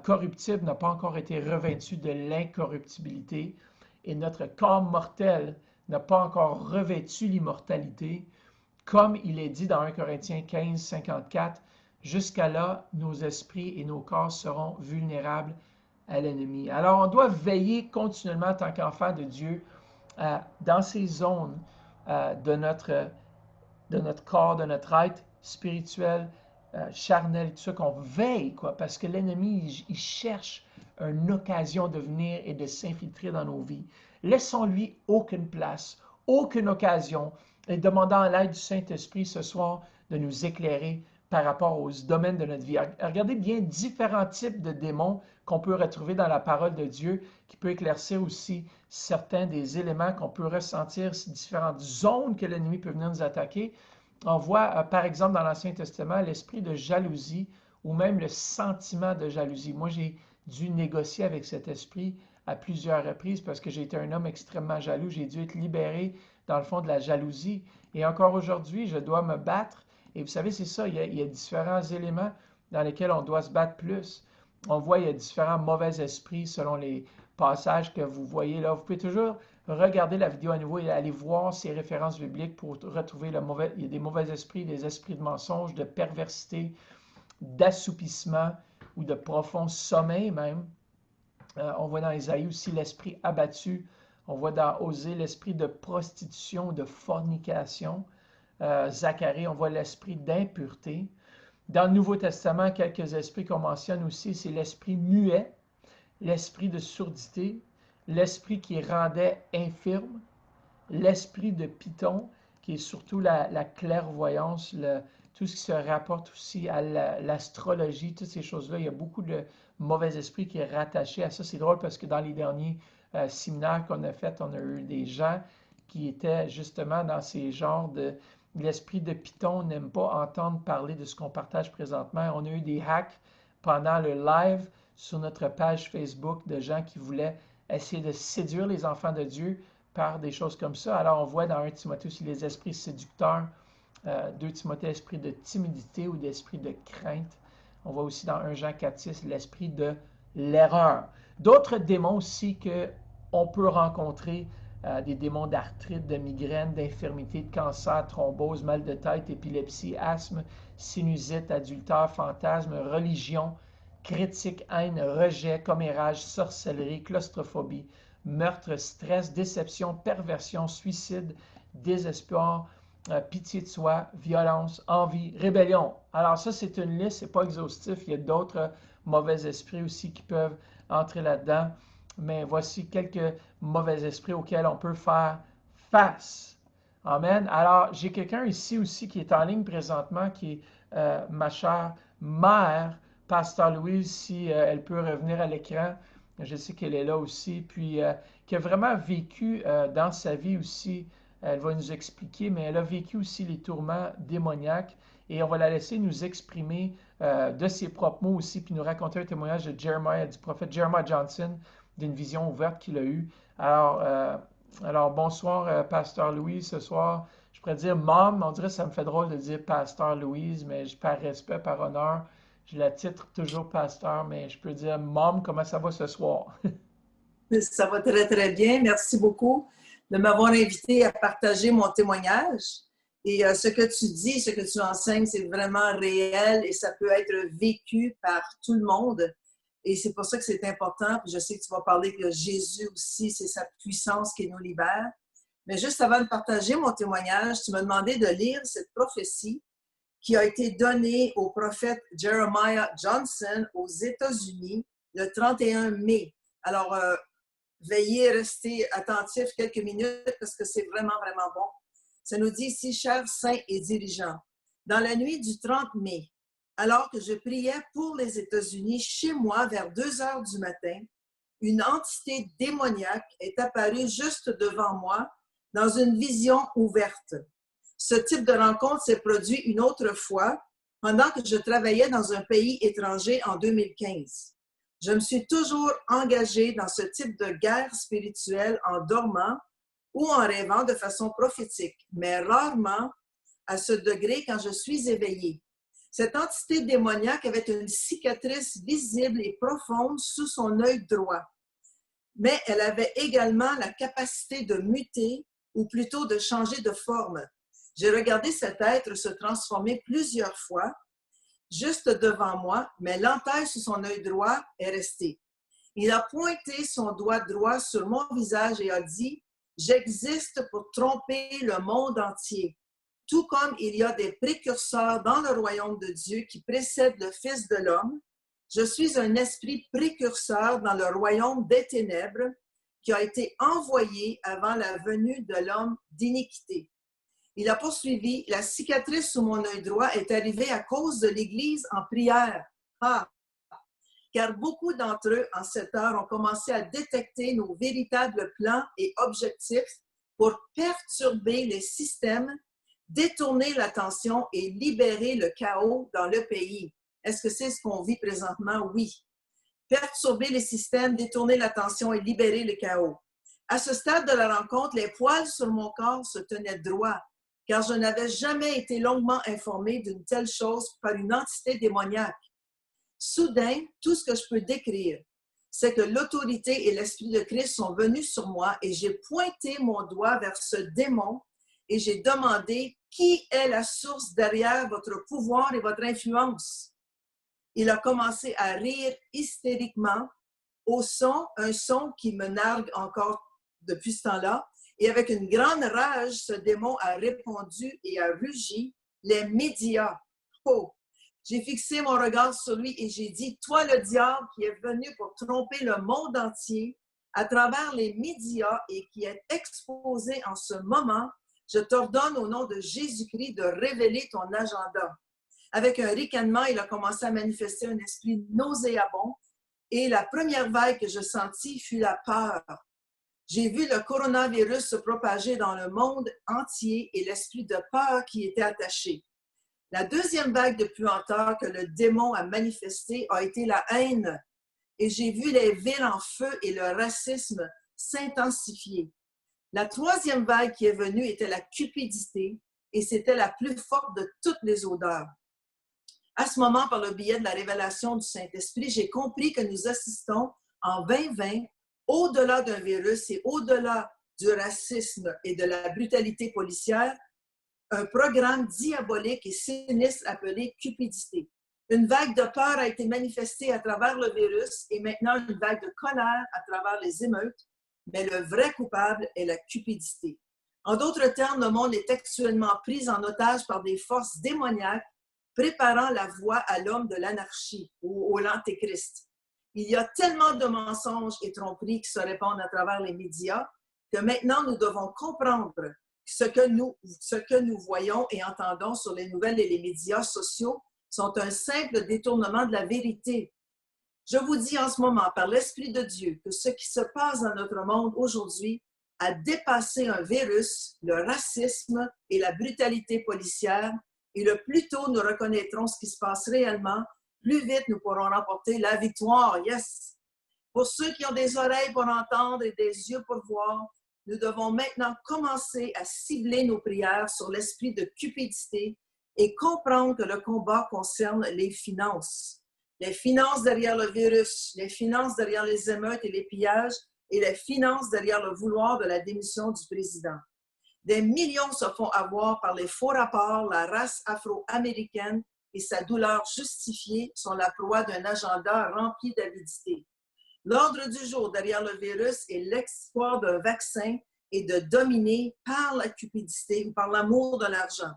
corruptible n'a pas encore été revêtu de l'incorruptibilité et notre corps mortel n'a pas encore revêtu l'immortalité, comme il est dit dans 1 Corinthiens 15, 54, jusqu'à là, nos esprits et nos corps seront vulnérables à l'ennemi. Alors, on doit veiller continuellement en tant qu'enfant de Dieu dans ces zones de notre corps, de notre être spirituel, charnel, tout ça, qu'on veille, quoi, parce que l'ennemi, il cherche une occasion de venir et de s'infiltrer dans nos vies. Laissons-lui aucune place, aucune occasion, et demandons l'aide du Saint-Esprit ce soir de nous éclairer par rapport aux domaines de notre vie. Regardez bien différents types de démons qu'on peut retrouver dans la parole de Dieu, qui peut éclaircir aussi certains des éléments qu'on peut ressentir, ces différentes zones que l'ennemi peut venir nous attaquer. On voit, par exemple, dans l'Ancien Testament, l'esprit de jalousie ou même le sentiment de jalousie. Moi, j'ai dû négocier avec cet esprit à plusieurs reprises parce que j'ai été un homme extrêmement jaloux. J'ai dû être libéré, dans le fond, de la jalousie. Et encore aujourd'hui, je dois me battre. Et vous savez, c'est ça, il y a différents éléments dans lesquels on doit se battre plus. On voit, il y a différents mauvais esprits selon les passages que vous voyez là. Vous pouvez toujours regarder la vidéo à nouveau et aller voir ces références bibliques pour retrouver il y a des mauvais esprits, des esprits de mensonge, de perversité, d'assoupissement ou de profond sommeil même. On voit dans Ésaïe aussi l'esprit abattu. On voit dans Osée l'esprit de prostitution, de fornication. Zacharie, on voit l'esprit d'impureté. Dans le Nouveau Testament, quelques esprits qu'on mentionne aussi, c'est l'esprit muet, l'esprit de surdité, l'esprit qui rendait infirme, l'esprit de Python, qui est surtout la clairvoyance, tout ce qui se rapporte aussi à l'astrologie, toutes ces choses-là. Il y a beaucoup de mauvais esprits qui est rattaché à ça. C'est drôle parce que dans les derniers séminaires qu'on a fait, on a eu des gens qui étaient justement dans ces genres de... L'esprit de Python n'aime pas entendre parler de ce qu'on partage présentement. On a eu des hacks pendant le live sur notre page Facebook de gens qui voulaient essayer de séduire les enfants de Dieu par des choses comme ça. Alors on voit dans 1 Timothée aussi les esprits séducteurs, 2 Timothée, esprit de timidité ou d'esprit de crainte. On voit aussi dans 1 Jean 4,6 l'esprit de l'erreur. D'autres démons aussi qu'on peut rencontrer, des démons d'arthrite, de migraine, d'infirmité, de cancer, thrombose, mal de tête, épilepsie, asthme, sinusite, adultère, fantasme, religion, critique, haine, rejet, commérage, sorcellerie, claustrophobie, meurtre, stress, déception, perversion, suicide, désespoir, pitié de soi, violence, envie, rébellion. Alors ça, c'est une liste, c'est pas exhaustif. Il y a d'autres mauvais esprits aussi qui peuvent entrer là-dedans. Mais voici quelques mauvais esprits auxquels on peut faire face. Amen. Alors, j'ai quelqu'un ici aussi qui est en ligne présentement, qui est ma chère mère, Pasteur Louise, si elle peut revenir à l'écran. Je sais qu'elle est là aussi. Puis, qui a vraiment vécu dans sa vie aussi, elle va nous expliquer, mais elle a vécu aussi les tourments démoniaques. Et on va la laisser nous exprimer de ses propres mots aussi, puis nous raconter un témoignage de Jeremiah, du prophète Jeremiah Johnson, d'une vision ouverte qu'il a eue. Alors bonsoir, Pasteur Louise, ce soir. Je pourrais dire Mom, on dirait que ça me fait drôle de dire Pasteur Louise, mais par respect, par honneur, je la titre toujours Pasteur, mais je peux dire Mom, comment ça va ce soir? Ça va très, très bien. Merci beaucoup de m'avoir invité à partager mon témoignage. Et ce que tu dis, ce que tu enseignes, c'est vraiment réel et ça peut être vécu par tout le monde. Et c'est pour ça que c'est important. Je sais que tu vas parler que Jésus aussi, c'est sa puissance qui nous libère. Mais juste avant de partager mon témoignage, tu m'as demandé de lire cette prophétie qui a été donnée au prophète Jeremiah Johnson aux États-Unis le 31 mai. Alors, veuillez rester attentif quelques minutes parce que c'est vraiment, vraiment bon. Ça nous dit ici, chers saints et dirigeants, dans la nuit du 30 mai, alors que je priais pour les États-Unis, chez moi, vers 2 heures du matin, une entité démoniaque est apparue juste devant moi dans une vision ouverte. Ce type de rencontre s'est produit une autre fois pendant que je travaillais dans un pays étranger en 2015. Je me suis toujours engagée dans ce type de guerre spirituelle en dormant ou en rêvant de façon prophétique, mais rarement à ce degré quand je suis éveillée. Cette entité démoniaque avait une cicatrice visible et profonde sous son œil droit, mais elle avait également la capacité de muter ou plutôt de changer de forme. J'ai regardé cet être se transformer plusieurs fois, juste devant moi, mais l'entaille sous son œil droit est restée. Il a pointé son doigt droit sur mon visage et a dit « J'existe pour tromper le monde entier. » Tout comme il y a des précurseurs dans le royaume de Dieu qui précèdent le Fils de l'homme, je suis un esprit précurseur dans le royaume des ténèbres qui a été envoyé avant la venue de l'homme d'iniquité. Il a poursuivi, la cicatrice sous mon œil droit est arrivée à cause de l'Église en prière. Car beaucoup d'entre eux, en cette heure, ont commencé à détecter nos véritables plans et objectifs pour perturber les systèmes, détourner l'attention et libérer le chaos dans le pays. Est-ce que c'est ce qu'on vit présentement? Oui. Perturber les systèmes, détourner l'attention et libérer le chaos. À ce stade de la rencontre, les poils sur mon corps se tenaient droits, car je n'avais jamais été longuement informée d'une telle chose par une entité démoniaque. Soudain, tout ce que je peux décrire, c'est que l'autorité et l'Esprit de Christ sont venus sur moi et j'ai pointé mon doigt vers ce démon et j'ai demandé qui est la source derrière votre pouvoir et votre influence. Il a commencé à rire hystériquement un son qui me nargue encore depuis ce temps-là. Et avec une grande rage, ce démon a répondu et a rugi, les médias. Oh! J'ai fixé mon regard sur lui et j'ai dit, toi le diable qui est venu pour tromper le monde entier à travers les médias et qui est exposé en ce moment, je t'ordonne au nom de Jésus-Christ de révéler ton agenda. Avec un ricanement, il a commencé à manifester un esprit nauséabond et la première vague que je sentis fut la peur. J'ai vu le coronavirus se propager dans le monde entier et l'esprit de peur qui était attaché. La deuxième vague de puanteur que le démon a manifestée a été la haine et j'ai vu les villes en feu et le racisme s'intensifier. La troisième vague qui est venue était la cupidité et c'était la plus forte de toutes les odeurs. À ce moment, par le biais de la révélation du Saint-Esprit, j'ai compris que nous assistons en 2020, au-delà d'un virus et au-delà du racisme et de la brutalité policière, un programme diabolique et sinistre appelé cupidité. Une vague de peur a été manifestée à travers le virus et maintenant une vague de colère à travers les émeutes, mais le vrai coupable est la cupidité. En d'autres termes, le monde est actuellement pris en otage par des forces démoniaques préparant la voie à l'homme de l'anarchie ou l'antéchrist. Il y a tellement de mensonges et tromperies qui se répandent à travers les médias que maintenant nous devons comprendre ce que nous voyons et entendons sur les nouvelles et les médias sociaux sont un simple détournement de la vérité. Je vous dis en ce moment, par l'Esprit de Dieu, que ce qui se passe dans notre monde aujourd'hui a dépassé un virus, le racisme et la brutalité policière, et le plus tôt nous reconnaîtrons ce qui se passe réellement, plus vite nous pourrons remporter la victoire. Yes! Pour ceux qui ont des oreilles pour entendre et des yeux pour voir, nous devons maintenant commencer à cibler nos prières sur l'esprit de cupidité et comprendre que le combat concerne les finances. Les finances derrière le virus, les finances derrière les émeutes et les pillages, et les finances derrière le vouloir de la démission du président. Des millions se font avoir par les faux rapports, la race afro-américaine et sa douleur justifiée sont la proie d'un agenda rempli d'avidité. L'ordre du jour derrière le virus est l'espoir d'un vaccin et de dominer par la cupidité ou par l'amour de l'argent.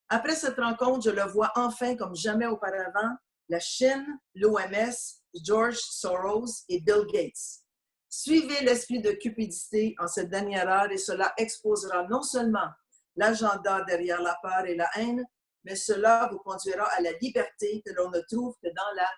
Après cette rencontre, je le vois enfin comme jamais auparavant, la Chine, l'OMS, George Soros et Bill Gates. Suivez l'esprit de cupidité en cette dernière heure et cela exposera non seulement l'agenda derrière la peur et la haine, mais cela vous conduira à la liberté que l'on ne trouve que dans la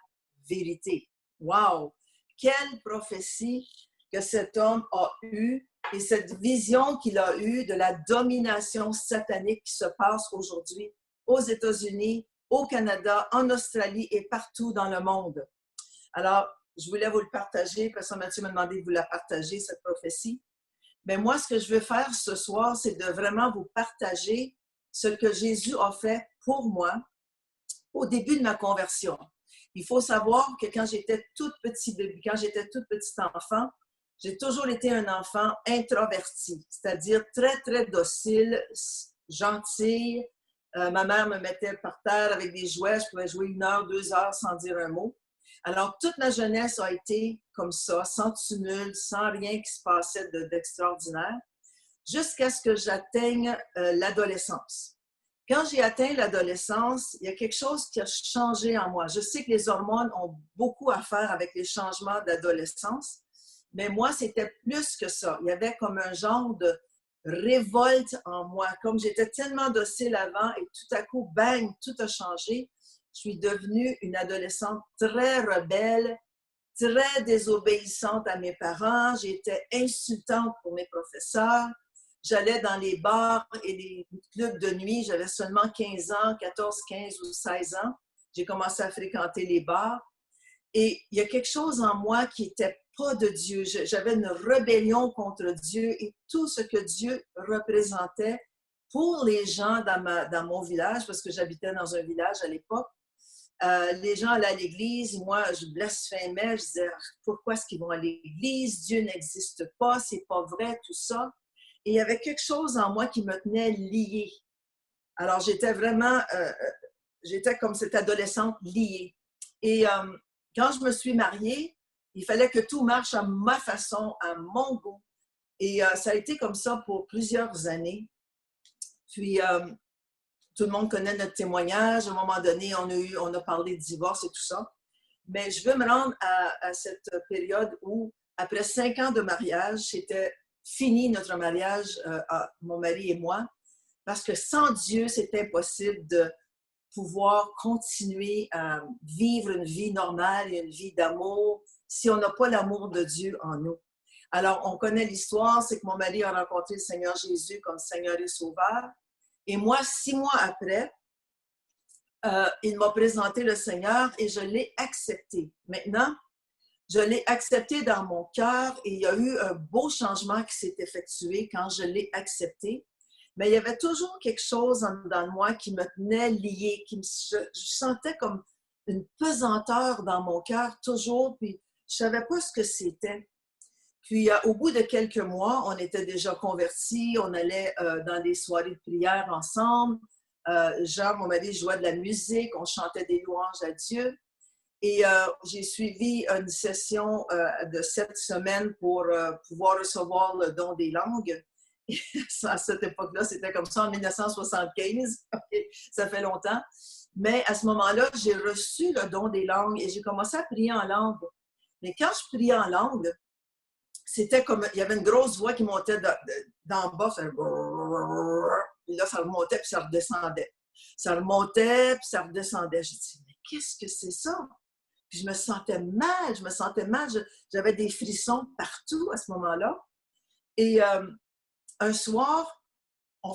vérité. Wow! Quelle prophétie que cet homme a eue et cette vision qu'il a eue de la domination satanique qui se passe aujourd'hui aux États-Unis, au Canada, en Australie et partout dans le monde. Alors, je voulais vous le partager. Pasteur Mathieu m'a demandé de vous la partager, cette prophétie. Mais moi, ce que je veux faire ce soir, c'est de vraiment vous partager ce que Jésus a fait pour moi au début de ma conversion. Il faut savoir que quand j'étais toute petite enfant, j'ai toujours été un enfant introverti, c'est-à-dire très, très docile, gentil. Ma mère me mettait par terre avec des jouets, je pouvais jouer 1 heure, 2 heures sans dire un mot. Alors, toute ma jeunesse a été comme ça, sans tumulte, sans rien qui se passait d'extraordinaire, jusqu'à ce que j'atteigne l'adolescence. Quand j'ai atteint l'adolescence, il y a quelque chose qui a changé en moi. Je sais que les hormones ont beaucoup à faire avec les changements d'adolescence, mais moi, c'était plus que ça. Il y avait comme un genre de révolte en moi. Comme j'étais tellement docile avant et tout à coup, bang, tout a changé. Je suis devenue une adolescente très rebelle, très désobéissante à mes parents. J'étais insultante pour mes professeurs. J'allais dans les bars et les clubs de nuit. J'avais seulement 15 ans, 14, 15 ou 16 ans. J'ai commencé à fréquenter les bars. Et il y a quelque chose en moi qui n'était pas de Dieu. J'avais une rébellion contre Dieu et tout ce que Dieu représentait pour les gens dans mon village, parce que j'habitais dans un village à l'époque. Les gens allaient à l'église, moi je blasphémais, je disais pourquoi est-ce qu'ils vont à l'église, Dieu n'existe pas, c'est pas vrai, tout ça. Et il y avait quelque chose en moi qui me tenait liée. Alors j'étais vraiment, j'étais comme cette adolescente liée. Et quand je me suis mariée, il fallait que tout marche à ma façon, à mon goût. Et ça a été comme ça pour plusieurs années. Puis tout le monde connaît notre témoignage. À un moment donné, on a parlé de divorce et tout ça. Mais je veux me rendre à cette période où, après 5 ans de mariage, c'était fini notre mariage, mon mari et moi, parce que sans Dieu, c'est impossible de pouvoir continuer à vivre une vie normale et une vie d'amour si on n'a pas l'amour de Dieu en nous. Alors, on connaît l'histoire, c'est que mon mari a rencontré le Seigneur Jésus comme Seigneur et Sauveur. Et moi, 6 mois après, il m'a présenté le Seigneur et je l'ai accepté. Maintenant, je l'ai accepté dans mon cœur et il y a eu un beau changement qui s'est effectué quand je l'ai accepté. Mais il y avait toujours quelque chose dans moi qui me tenait liée, je sentais comme une pesanteur dans mon cœur toujours, puis je ne savais pas ce que c'était. Puis, au bout de quelques mois, on était déjà convertis, on allait dans des soirées de prière ensemble. Jean, mon mari, jouait de la musique, on chantait des louanges à Dieu. Et j'ai suivi une session de 7 semaines pour pouvoir recevoir le don des langues. Et à cette époque-là, c'était comme ça en 1975. Okay, ça fait longtemps. Mais à ce moment-là, j'ai reçu le don des langues et j'ai commencé à prier en langue. Mais quand je priais en langue, c'était comme, il y avait une grosse voix qui montait d'en bas, ça, et là, ça remontait puis ça redescendait. Ça remontait puis ça redescendait. Je dis, mais qu'est-ce que c'est ça? Puis je me sentais mal, j'avais des frissons partout à ce moment-là. Et un soir, on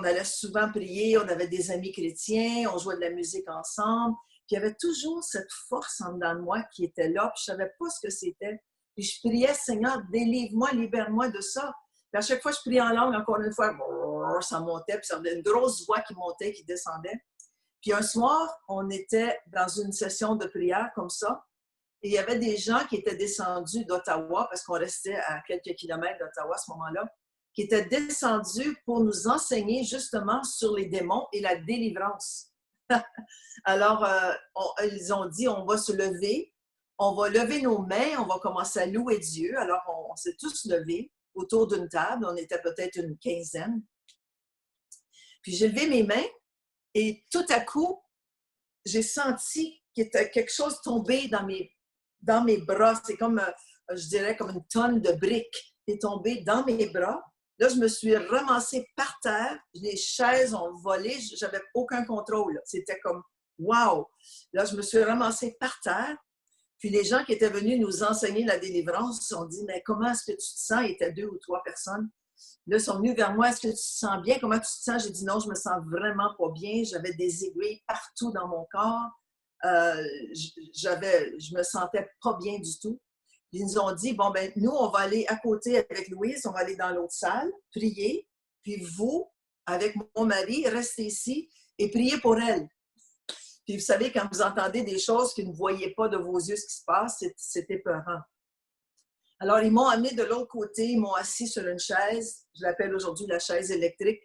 allait souvent prier, on avait des amis chrétiens, on jouait de la musique ensemble. Puis il y avait toujours cette force en dedans de moi qui était là, puis je ne savais pas ce que c'était. Puis je priais, Seigneur, délivre-moi, libère-moi de ça. Puis à chaque fois que je priais en langue, encore une fois, ça montait, puis ça avait une grosse voix qui montait, qui descendait. Puis un soir, on était dans une session de prière comme ça, et il y avait des gens qui étaient descendus d'Ottawa, parce qu'on restait à quelques kilomètres d'Ottawa à ce moment-là, qui étaient descendus pour nous enseigner justement sur les démons et la délivrance. Alors, ils ont dit, on va se lever, on va lever nos mains, on va commencer à louer Dieu. Alors, on s'est tous levés autour d'une table, on était peut-être une quinzaine. Puis j'ai levé mes mains et tout à coup, j'ai senti qu'il y avait quelque chose tombé dans mes bras. C'est comme, je dirais, comme une tonne de briques qui est tombée dans mes bras. Là, je me suis ramassée par terre. Les chaises ont volé. Je n'avais aucun contrôle. C'était comme « wow ». Là, je me suis ramassée par terre. Puis les gens qui étaient venus nous enseigner la délivrance se sont dit « mais comment est-ce que tu te sens ?» Il y était 2 ou 3 personnes. Là, ils sont venus vers moi. Est-ce que tu te sens bien? Comment tu te sens? J'ai dit non, je me sens vraiment pas bien. J'avais des aiguilles partout dans mon corps. Je me sentais pas bien du tout. Ils nous ont dit, bon, ben nous, on va aller à côté avec Louise, on va aller dans l'autre salle, prier. Puis vous, avec mon mari, restez ici et priez pour elle. Puis vous savez, quand vous entendez des choses que vous ne voyez pas de vos yeux ce qui se passe, c'est épeurant. Alors, ils m'ont amené de l'autre côté, ils m'ont assis sur une chaise, je l'appelle aujourd'hui la chaise électrique.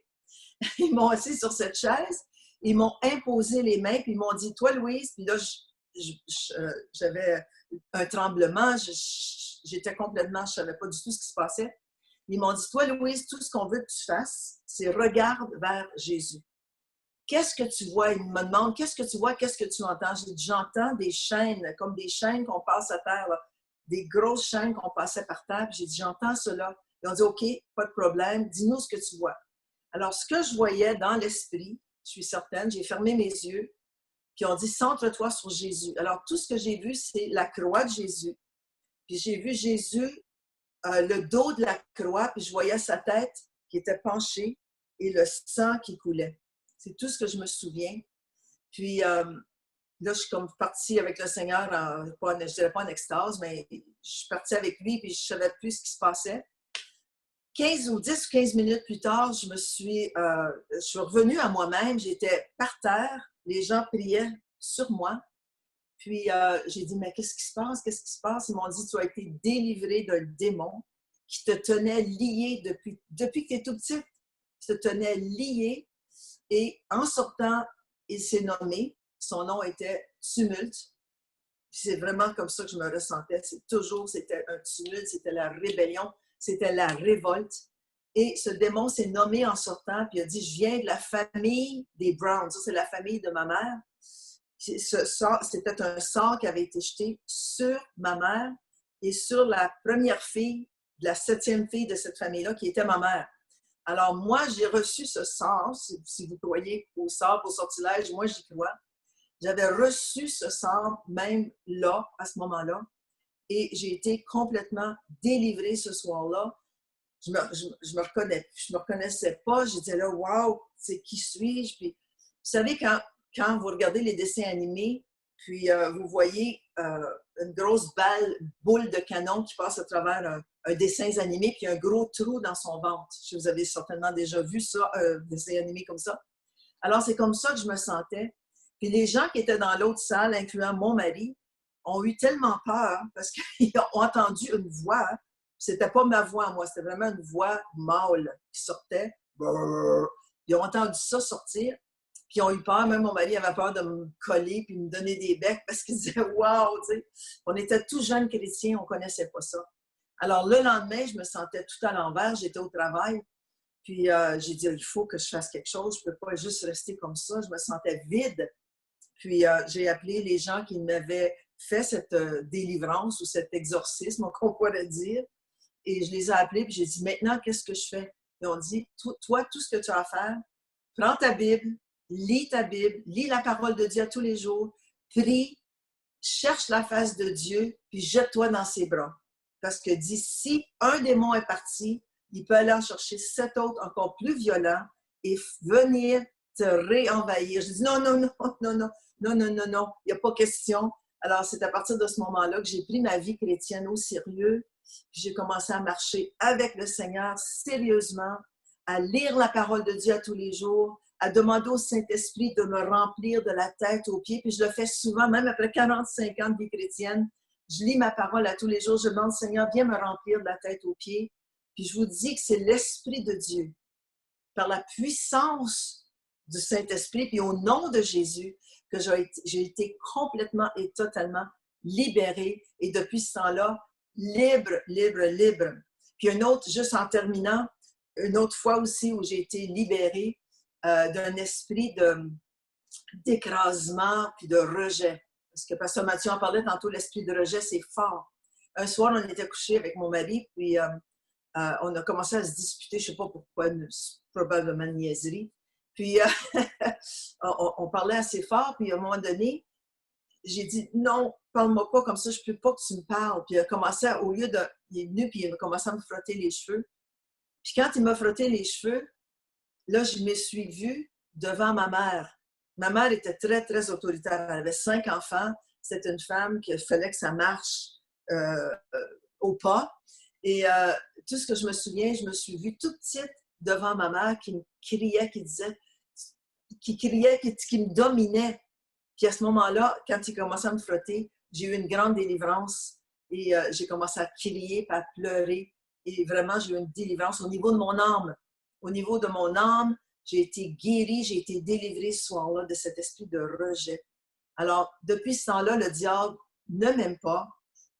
Ils m'ont assis sur cette chaise, ils m'ont imposé les mains, puis ils m'ont dit, toi, Louise, puis là, j'avais un tremblement, j'étais complètement, je ne savais pas du tout ce qui se passait. Ils m'ont dit, toi, Louise, tout ce qu'on veut que tu fasses, c'est regarde vers Jésus. Qu'est-ce que tu vois? Ils me demandent, qu'est-ce que tu vois, qu'est-ce que tu entends? J'ai dit, j'entends des chaînes, comme des chaînes qu'on passe à terre, là. Des grosses chaînes qu'on passait par terre. J'ai dit, j'entends cela. Ils ont dit, OK, pas de problème, dis-nous ce que tu vois. Alors, ce que je voyais dans l'esprit, je suis certaine, j'ai fermé mes yeux, puis on dit, centre-toi sur Jésus. Alors, tout ce que j'ai vu, c'est la croix de Jésus. Puis j'ai vu Jésus, le dos de la croix, puis je voyais sa tête qui était penchée et le sang qui coulait. C'est tout ce que je me souviens. Puis là, je suis comme partie avec le Seigneur, je ne dirais pas en extase, mais je suis partie avec lui, puis je ne savais plus ce qui se passait. 10 ou 15 minutes plus tard, je suis revenue à moi-même, j'étais par terre, les gens priaient sur moi. Puis j'ai dit, mais qu'est-ce qui se passe? Qu'est-ce qui se passe? Ils m'ont dit, tu as été délivré d'un démon qui te tenait lié depuis que tu es tout petite, qui te tenait lié. Et en sortant, il s'est nommé, son nom était Tumulte. C'est vraiment comme ça que je me ressentais. C'était un tumulte, c'était la rébellion, c'était la révolte. Et ce démon s'est nommé en sortant, puis il a dit, je viens de la famille des Browns. Ça, c'est la famille de ma mère. C'était un sort qui avait été jeté sur ma mère et sur la première fille, la 7e fille de cette famille-là, qui était ma mère. Alors, moi, j'ai reçu ce sort, si vous croyez au sort, au sortilège, moi, j'y crois. J'avais reçu ce sort même là, à ce moment-là, et j'ai été complètement délivrée ce soir-là. Je me reconnaissais pas. J'étais là, wow, c'est qui suis-je? Puis, vous savez, quand vous regardez les dessins animés, puis vous voyez une grosse boule de canon qui passe à travers un dessin animé, puis un gros trou dans son ventre. Vous avez certainement déjà vu ça, un dessin animé comme ça. Alors, c'est comme ça que je me sentais. Puis les gens qui étaient dans l'autre salle, incluant mon mari, ont eu tellement peur parce qu'ils ont entendu une voix. C'était pas ma voix, moi, c'était vraiment une voix mâle qui sortait. Ils ont entendu ça sortir. Puis ils ont eu peur, même mon mari avait peur de me coller puis me donner des becs parce qu'il disait « Wow! » tu sais. On était tous jeunes chrétiens, on ne connaissait pas ça. Alors le lendemain, je me sentais tout à l'envers, j'étais au travail. Puis j'ai dit « Il faut que je fasse quelque chose, je ne peux pas juste rester comme ça. » Je me sentais vide. Puis j'ai appelé les gens qui m'avaient fait cette délivrance ou cet exorcisme, qu'on pourrait dire. Et je les ai appelés puis j'ai dit « Maintenant, qu'est-ce que je fais? » Ils ont dit « Toi, tout ce que tu as à faire, prends ta Bible, lis ta Bible, lis la parole de Dieu tous les jours, prie, cherche la face de Dieu, puis jette-toi dans ses bras. Parce que d'ici, un démon est parti, il peut aller en chercher 7 autres encore plus violents et venir te réenvahir. Je dis non, non, non, non, non, non, non, non, non, il n'y a pas question. Alors, c'est à partir de ce moment-là que j'ai pris ma vie chrétienne au sérieux, puis j'ai commencé à marcher avec le Seigneur sérieusement, à lire la parole de Dieu à tous les jours, à demander au Saint-Esprit de me remplir de la tête aux pieds. Puis je le fais souvent, même après 45 ans de vie chrétienne. Je lis ma parole à tous les jours. Je demande, Seigneur, viens me remplir de la tête aux pieds. Puis je vous dis que c'est l'Esprit de Dieu, par la puissance du Saint-Esprit, puis au nom de Jésus, que j'ai été complètement et totalement libérée. Et depuis ce temps-là, libre, libre, libre. Puis une autre, juste en terminant, une autre fois aussi où j'ai été libérée, d'un esprit d'écrasement puis de rejet. Parce que Pasteur Mathieu en parlait tantôt, l'esprit de rejet, c'est fort. Un soir, on était couchés avec mon mari, puis on a commencé à se disputer, je ne sais pas pourquoi, probablement une niaiserie. Puis on parlait assez fort, puis à un moment donné, j'ai dit « Non, parle-moi pas comme ça, je ne peux pas que tu me parles. » Puis il a commencé, au lieu de... Il est venu, puis il a commencé à me frotter les cheveux. Puis quand il m'a frotté les cheveux, là, je me suis vue devant ma mère. Ma mère était très, très autoritaire. Elle avait 5 enfants. C'était une femme qu'il fallait que ça marche euh, au pas. Et tout ce que je me souviens, je me suis vue toute petite devant ma mère qui me criait, qui criait, qui me dominait. Puis à ce moment-là, quand il commençait à me frotter, j'ai eu une grande délivrance et j'ai commencé à crier, à pleurer. Et vraiment, j'ai eu une délivrance au niveau de mon âme. Au niveau de mon âme, j'ai été guérie, j'ai été délivrée ce soir-là de cet esprit de rejet. Alors, depuis ce temps-là, le diable ne m'aime pas.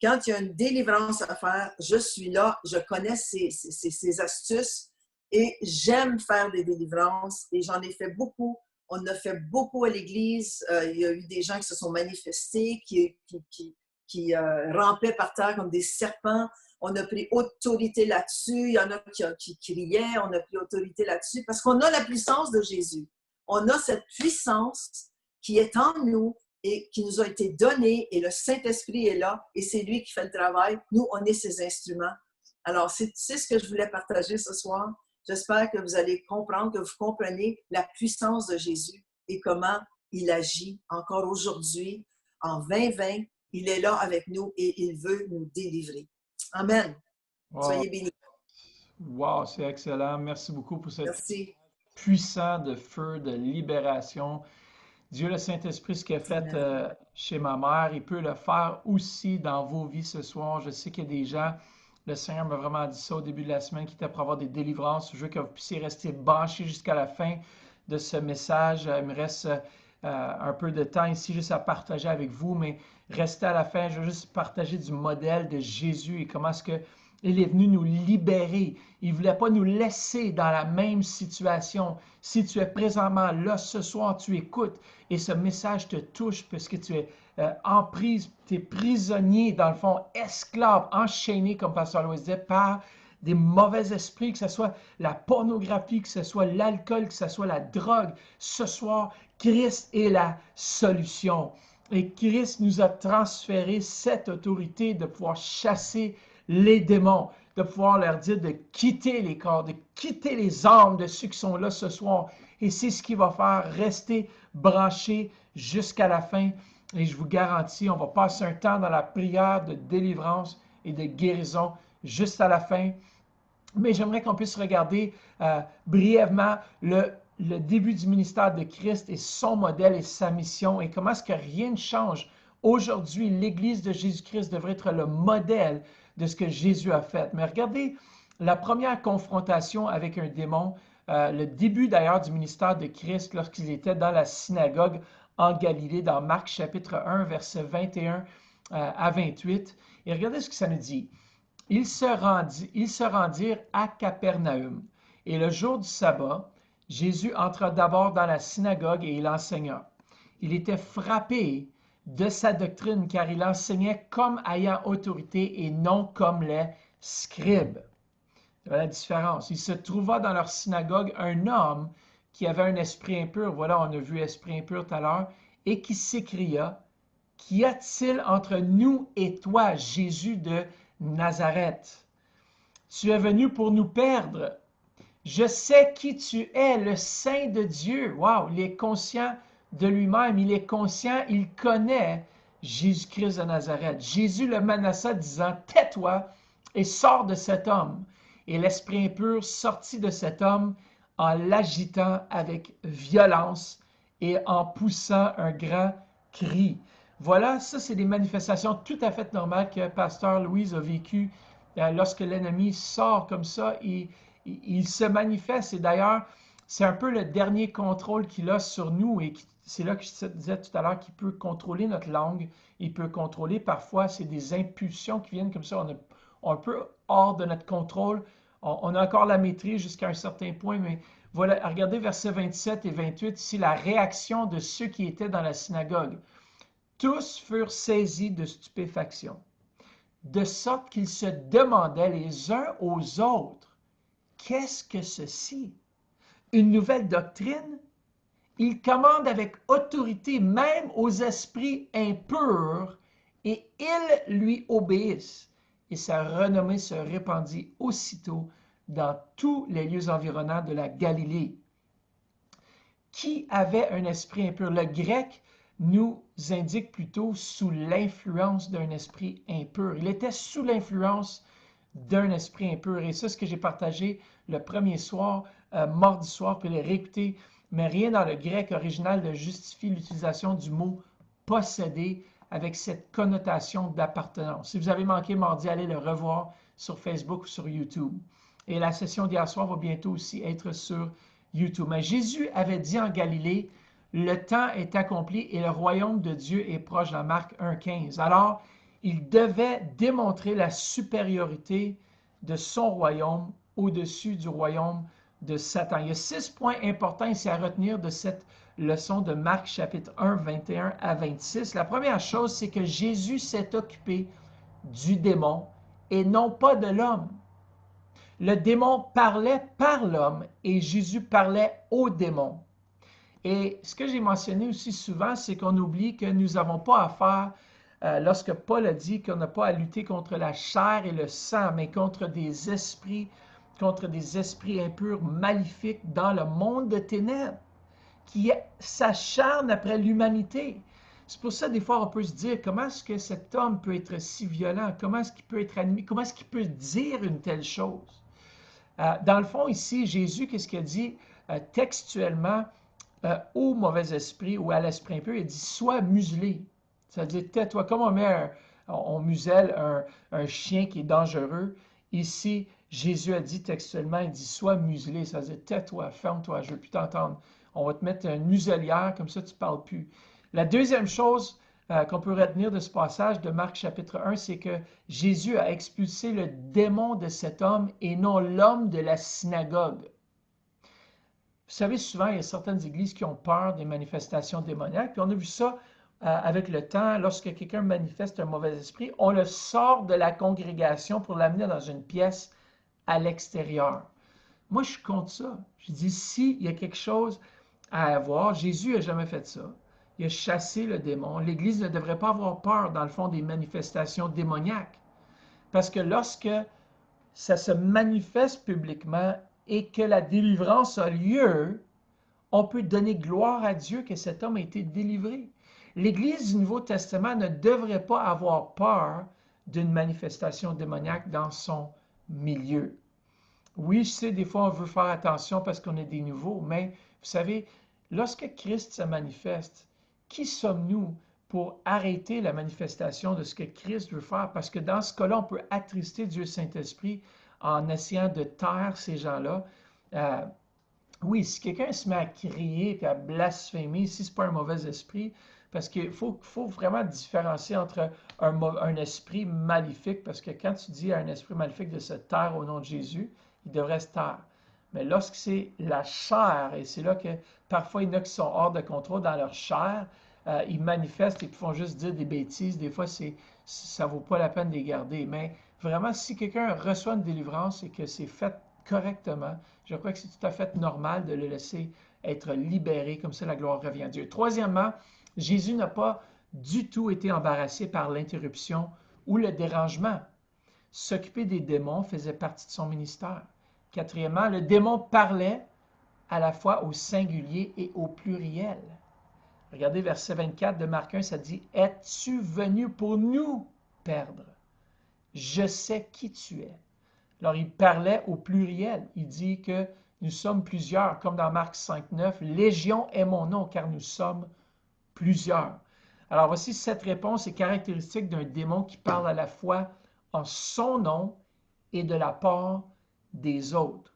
Quand il y a une délivrance à faire, je suis là, je connais ses astuces et j'aime faire des délivrances et j'en ai fait beaucoup. On en a fait beaucoup à l'Église. Il y a eu des gens qui se sont manifestés, qui rampaient par terre comme des serpents. On a pris autorité là-dessus. Il y en a qui criaient. On a pris autorité là-dessus parce qu'on a la puissance de Jésus. On a cette puissance qui est en nous et qui nous a été donnée et le Saint-Esprit est là et c'est lui qui fait le travail. Nous, on est ses instruments. Alors, c'est ce que je voulais partager ce soir. J'espère que vous allez comprendre, que vous comprenez la puissance de Jésus et comment il agit encore aujourd'hui, en 2020. Il est là avec nous et il veut nous délivrer. Amen. Wow, Soyez bénis. wow, c'est excellent. Merci beaucoup pour cette Merci. puissant de feu, de libération. Dieu le Saint-Esprit, ce qu'il a fait chez ma mère, il peut le faire aussi dans vos vies ce soir. Je sais qu'il y a des gens, le Seigneur m'a vraiment dit ça au début de la semaine, qui étaient pour avoir des délivrances. Je veux que vous puissiez rester branchés jusqu'à la fin de ce message. Il me reste un peu de temps ici juste à partager avec vous, mais restez à la fin. Je veux juste partager du modèle de Jésus et comment est-ce que il est venu nous libérer. Il ne voulait pas nous laisser dans la même situation. Si tu es présentement là ce soir, tu écoutes et ce message te touche parce que tu es en prise, tu es prisonnier, dans le fond, esclave, enchaîné, comme Pasteur Louis disait, par des mauvais esprits, que ce soit la pornographie, que ce soit l'alcool, que ce soit la drogue. Ce soir, Christ est la solution. Et Christ nous a transféré cette autorité de pouvoir chasser les démons, de pouvoir leur dire de quitter les corps, de quitter les âmes de ceux qui sont là ce soir. Et c'est ce qui va faire rester branché jusqu'à la fin. Et je vous garantis, on va passer un temps dans la prière de délivrance et de guérison juste à la fin. Mais j'aimerais qu'on puisse regarder brièvement le début du ministère de Christ et son modèle et sa mission et comment est-ce que rien ne change. Aujourd'hui, l'Église de Jésus-Christ devrait être le modèle de ce que Jésus a fait. Mais regardez la première confrontation avec un démon, le début d'ailleurs du ministère de Christ lorsqu'il était dans la synagogue en Galilée, dans Marc chapitre 1, versets 21 à 28. Et regardez ce que ça nous dit. Ils se rendirent à Capernaum. Et le jour du sabbat, Jésus entra d'abord dans la synagogue et il enseigna. Il était frappé de sa doctrine car il enseignait comme ayant autorité et non comme les scribes. Voilà la différence. Il se trouva dans leur synagogue un homme qui avait un esprit impur. Voilà, on a vu esprit impur tout à l'heure. Et qui s'écria, « Qu'y a-t-il entre nous et toi, Jésus de Nazareth? Tu es venu pour nous perdre. Je sais qui tu es, le Saint de Dieu. » Wow, il est conscient de lui-même, il est conscient, il connaît Jésus-Christ de Nazareth. Jésus le menaça disant, « Tais-toi et sors de cet homme. » Et l'esprit impur sortit de cet homme en l'agitant avec violence et en poussant un grand cri. Voilà, ça c'est des manifestations tout à fait normales que Pasteur Louise a vécues lorsque l'ennemi sort comme ça. Il se manifeste et d'ailleurs, c'est un peu le dernier contrôle qu'il a sur nous et c'est là que je disais tout à l'heure qu'il peut contrôler notre langue, il peut contrôler parfois, c'est des impulsions qui viennent comme ça, on est un peu hors de notre contrôle, on a encore la maîtrise jusqu'à un certain point, mais voilà, regardez versets 27 et 28, ici la réaction de ceux qui étaient dans la synagogue. Tous furent saisis de stupéfaction, de sorte qu'ils se demandaient les uns aux autres, qu'est-ce que ceci? Une nouvelle doctrine? Il commande avec autorité même aux esprits impurs et ils lui obéissent. Et sa renommée se répandit aussitôt dans tous les lieux environnants de la Galilée. Qui avait un esprit impur? Le grec nous indique plutôt sous l'influence d'un esprit impur. Il était sous l'influence d'un esprit impur. Et ça, c'est ce que j'ai partagé le premier soir, mardi soir, puis les réécouter. Mais rien dans le grec original ne justifie l'utilisation du mot posséder avec cette connotation d'appartenance. Si vous avez manqué mardi, allez le revoir sur Facebook ou sur YouTube. Et la session d'hier soir va bientôt aussi être sur YouTube. Mais Jésus avait dit en Galilée, le temps est accompli et le royaume de Dieu est proche, dans Marc 1,15. Alors, il devait démontrer la supériorité de son royaume au-dessus du royaume de Satan. Il y a 6 points importants ici à retenir de cette leçon de Marc chapitre 1, 21 à 26. La première chose, c'est que Jésus s'est occupé du démon et non pas de l'homme. Le démon parlait par l'homme et Jésus parlait au démon. Et ce que j'ai mentionné aussi souvent, c'est qu'on oublie que nous n'avons pas affaire, lorsque Paul a dit qu'on n'a pas à lutter contre la chair et le sang, mais contre des esprits impurs, maléfiques dans le monde de ténèbres, qui s'acharnent après l'humanité. C'est pour ça, des fois, on peut se dire, comment est-ce que cet homme peut être si violent? Comment est-ce qu'il peut être animé? Comment est-ce qu'il peut dire une telle chose? Dans le fond, ici, Jésus, qu'est-ce qu'il a dit textuellement au mauvais esprit ou à l'esprit impur? Il dit, sois muselé. C'est-à-dire, tais-toi. Comme on muselle un chien qui est dangereux, ici, Jésus a dit textuellement, il dit, sois muselé. C'est-à-dire, tais-toi, ferme-toi, je ne veux plus t'entendre. On va te mettre une muselière, comme ça tu ne parles plus. La deuxième chose qu'on peut retenir de ce passage de Marc chapitre 1, c'est que Jésus a expulsé le démon de cet homme et non l'homme de la synagogue. Vous savez, souvent, il y a certaines églises qui ont peur des manifestations démoniaques, puis on a vu ça avec le temps. Lorsque quelqu'un manifeste un mauvais esprit, on le sort de la congrégation pour l'amener dans une pièce à l'extérieur. Moi, je suis contre ça. Je dis, s'il y a quelque chose à avoir, Jésus n'a jamais fait ça. Il a chassé le démon. L'Église ne devrait pas avoir peur, dans le fond, des manifestations démoniaques. Parce que lorsque ça se manifeste publiquement et que la délivrance a lieu, on peut donner gloire à Dieu que cet homme a été délivré. L'Église du Nouveau Testament ne devrait pas avoir peur d'une manifestation démoniaque dans son milieu. Oui, je sais, des fois, on veut faire attention parce qu'on est des nouveaux, mais vous savez, lorsque Christ se manifeste, qui sommes-nous pour arrêter la manifestation de ce que Christ veut faire? Parce que dans ce cas-là, on peut attrister Dieu Saint-Esprit en essayant de taire ces gens-là. Oui, si quelqu'un se met à crier et à blasphémer, si ce n'est pas un mauvais esprit, parce qu'il faut vraiment différencier entre un esprit maléfique, parce que quand tu dis à un esprit maléfique de se taire au nom de Jésus, il devrait se taire. Mais lorsque c'est la chair, et c'est là que parfois il y en a qui sont hors de contrôle dans leur chair, ils manifestent et ils font juste dire des bêtises. Des fois, ça ne vaut pas la peine de les garder. Mais vraiment, si quelqu'un reçoit une délivrance et que c'est fait correctement, je crois que c'est tout à fait normal de le laisser être libéré. Comme ça, la gloire revient à Dieu. Troisièmement, Jésus n'a pas du tout été embarrassé par l'interruption ou le dérangement. S'occuper des démons faisait partie de son ministère. Quatrièmement, le démon parlait à la fois au singulier et au pluriel. Regardez verset 24 de Marc 1, ça dit « Es-tu venu pour nous perdre? Je sais qui tu es. » Alors, il parlait au pluriel. Il dit que nous sommes plusieurs, comme dans Marc 5, 9. « Légion est mon nom, car nous sommes plusieurs. » Alors, voici cette réponse est caractéristique d'un démon qui parle à la fois en son nom et de la part des autres.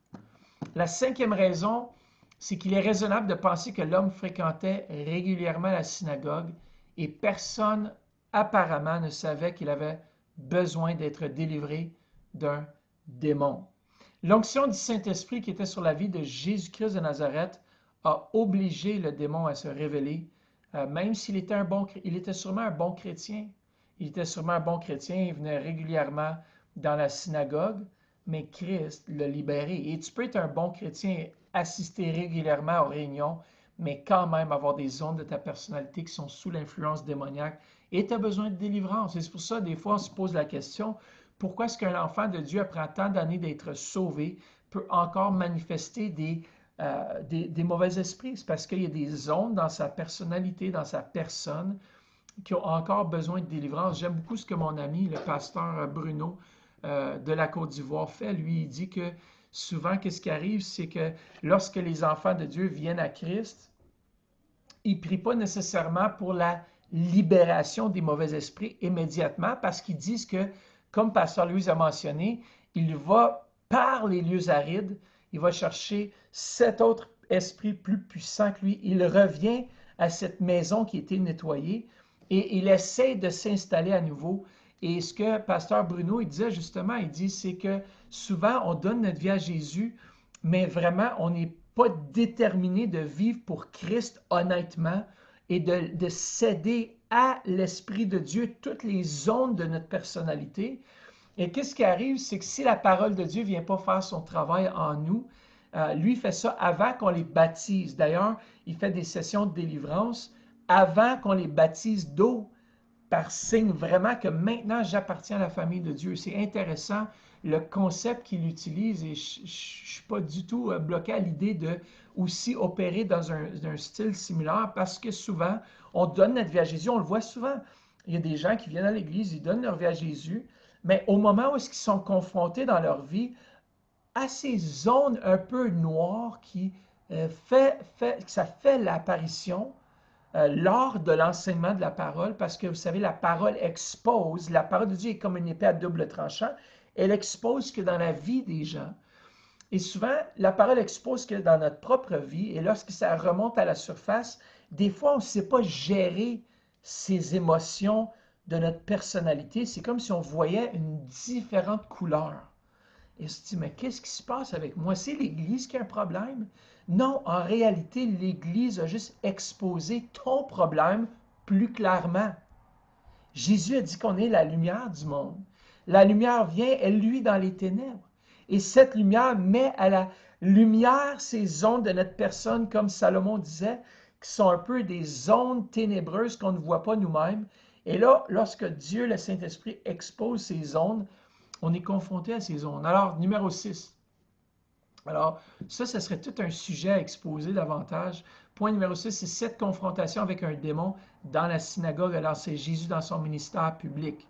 La cinquième raison, c'est qu'il est raisonnable de penser que l'homme fréquentait régulièrement la synagogue et personne apparemment ne savait qu'il avait besoin d'être délivré d'un démon. L'onction du Saint-Esprit qui était sur la vie de Jésus-Christ de Nazareth a obligé le démon à se révéler, même s'il était il était sûrement un bon chrétien. Il était sûrement un bon chrétien, il venait régulièrement dans la synagogue, mais Christ l'a libéré. Et tu peux être un bon chrétien, assister régulièrement aux réunions, mais quand même avoir des zones de ta personnalité qui sont sous l'influence démoniaque et tu as besoin de délivrance. Et c'est pour ça, des fois, on se pose la question, pourquoi est-ce qu'un enfant de Dieu apprend tant d'années d'être sauvé, peut encore manifester des mauvais esprits. C'est parce qu'il y a des zones dans sa personnalité, dans sa personne, qui ont encore besoin de délivrance. J'aime beaucoup ce que mon ami, le pasteur Bruno de la Côte d'Ivoire fait. Lui, il dit que souvent, qu'est-ce qui arrive, c'est que lorsque les enfants de Dieu viennent à Christ, ils ne prient pas nécessairement pour la libération des mauvais esprits immédiatement parce qu'ils disent que, comme Pasteur Louis a mentionné, il va, par les lieux arides, il va chercher 7 autres esprits plus puissants que lui. Il revient à cette maison qui a été nettoyée et il essaie de s'installer à nouveau. Et ce que Pasteur Bruno il disait justement, il dit, c'est que souvent on donne notre vie à Jésus, mais vraiment on n'est pas déterminé de vivre pour Christ honnêtement et de céder à l'Esprit de Dieu toutes les zones de notre personnalité. Et qu'est-ce qui arrive, c'est que si la parole de Dieu ne vient pas faire son travail en nous, lui fait ça avant qu'on les baptise. D'ailleurs, il fait des sessions de délivrance avant qu'on les baptise d'eau, par signe vraiment que maintenant j'appartiens à la famille de Dieu. C'est intéressant le concept qu'il utilise et je ne suis pas du tout bloqué à l'idée de aussi opérer dans un style similaire parce que souvent on donne notre vie à Jésus, on le voit souvent. Il y a des gens qui viennent à l'église, ils donnent leur vie à Jésus, mais au moment où ils sont confrontés dans leur vie à ces zones un peu noires qui ça fait l'apparition lors de l'enseignement de la parole, parce que vous savez, la parole expose, la parole de Dieu est comme une épée à double tranchant, elle expose que dans la vie des gens. Et souvent, la parole expose que dans notre propre vie, et lorsque ça remonte à la surface, des fois, on ne sait pas gérer ces émotions de notre personnalité. C'est comme si on voyait une différente couleur. Et on se dit, mais qu'est-ce qui se passe avec moi? C'est l'Église qui a un problème? Non, en réalité, l'Église a juste exposé ton problème plus clairement. Jésus a dit qu'on est la lumière du monde. La lumière vient, elle luit dans les ténèbres. Et cette lumière met à la lumière ces zones de notre personne, comme Salomon disait, qui sont un peu des zones ténébreuses qu'on ne voit pas nous-mêmes. Et là, lorsque Dieu, le Saint-Esprit, expose ces zones, on est confronté à ces zones. Alors, numéro 6. Alors, ça serait tout un sujet à exposer davantage. Point numéro 6, c'est cette confrontation avec un démon dans la synagogue. Alors, c'est Jésus dans son ministère public.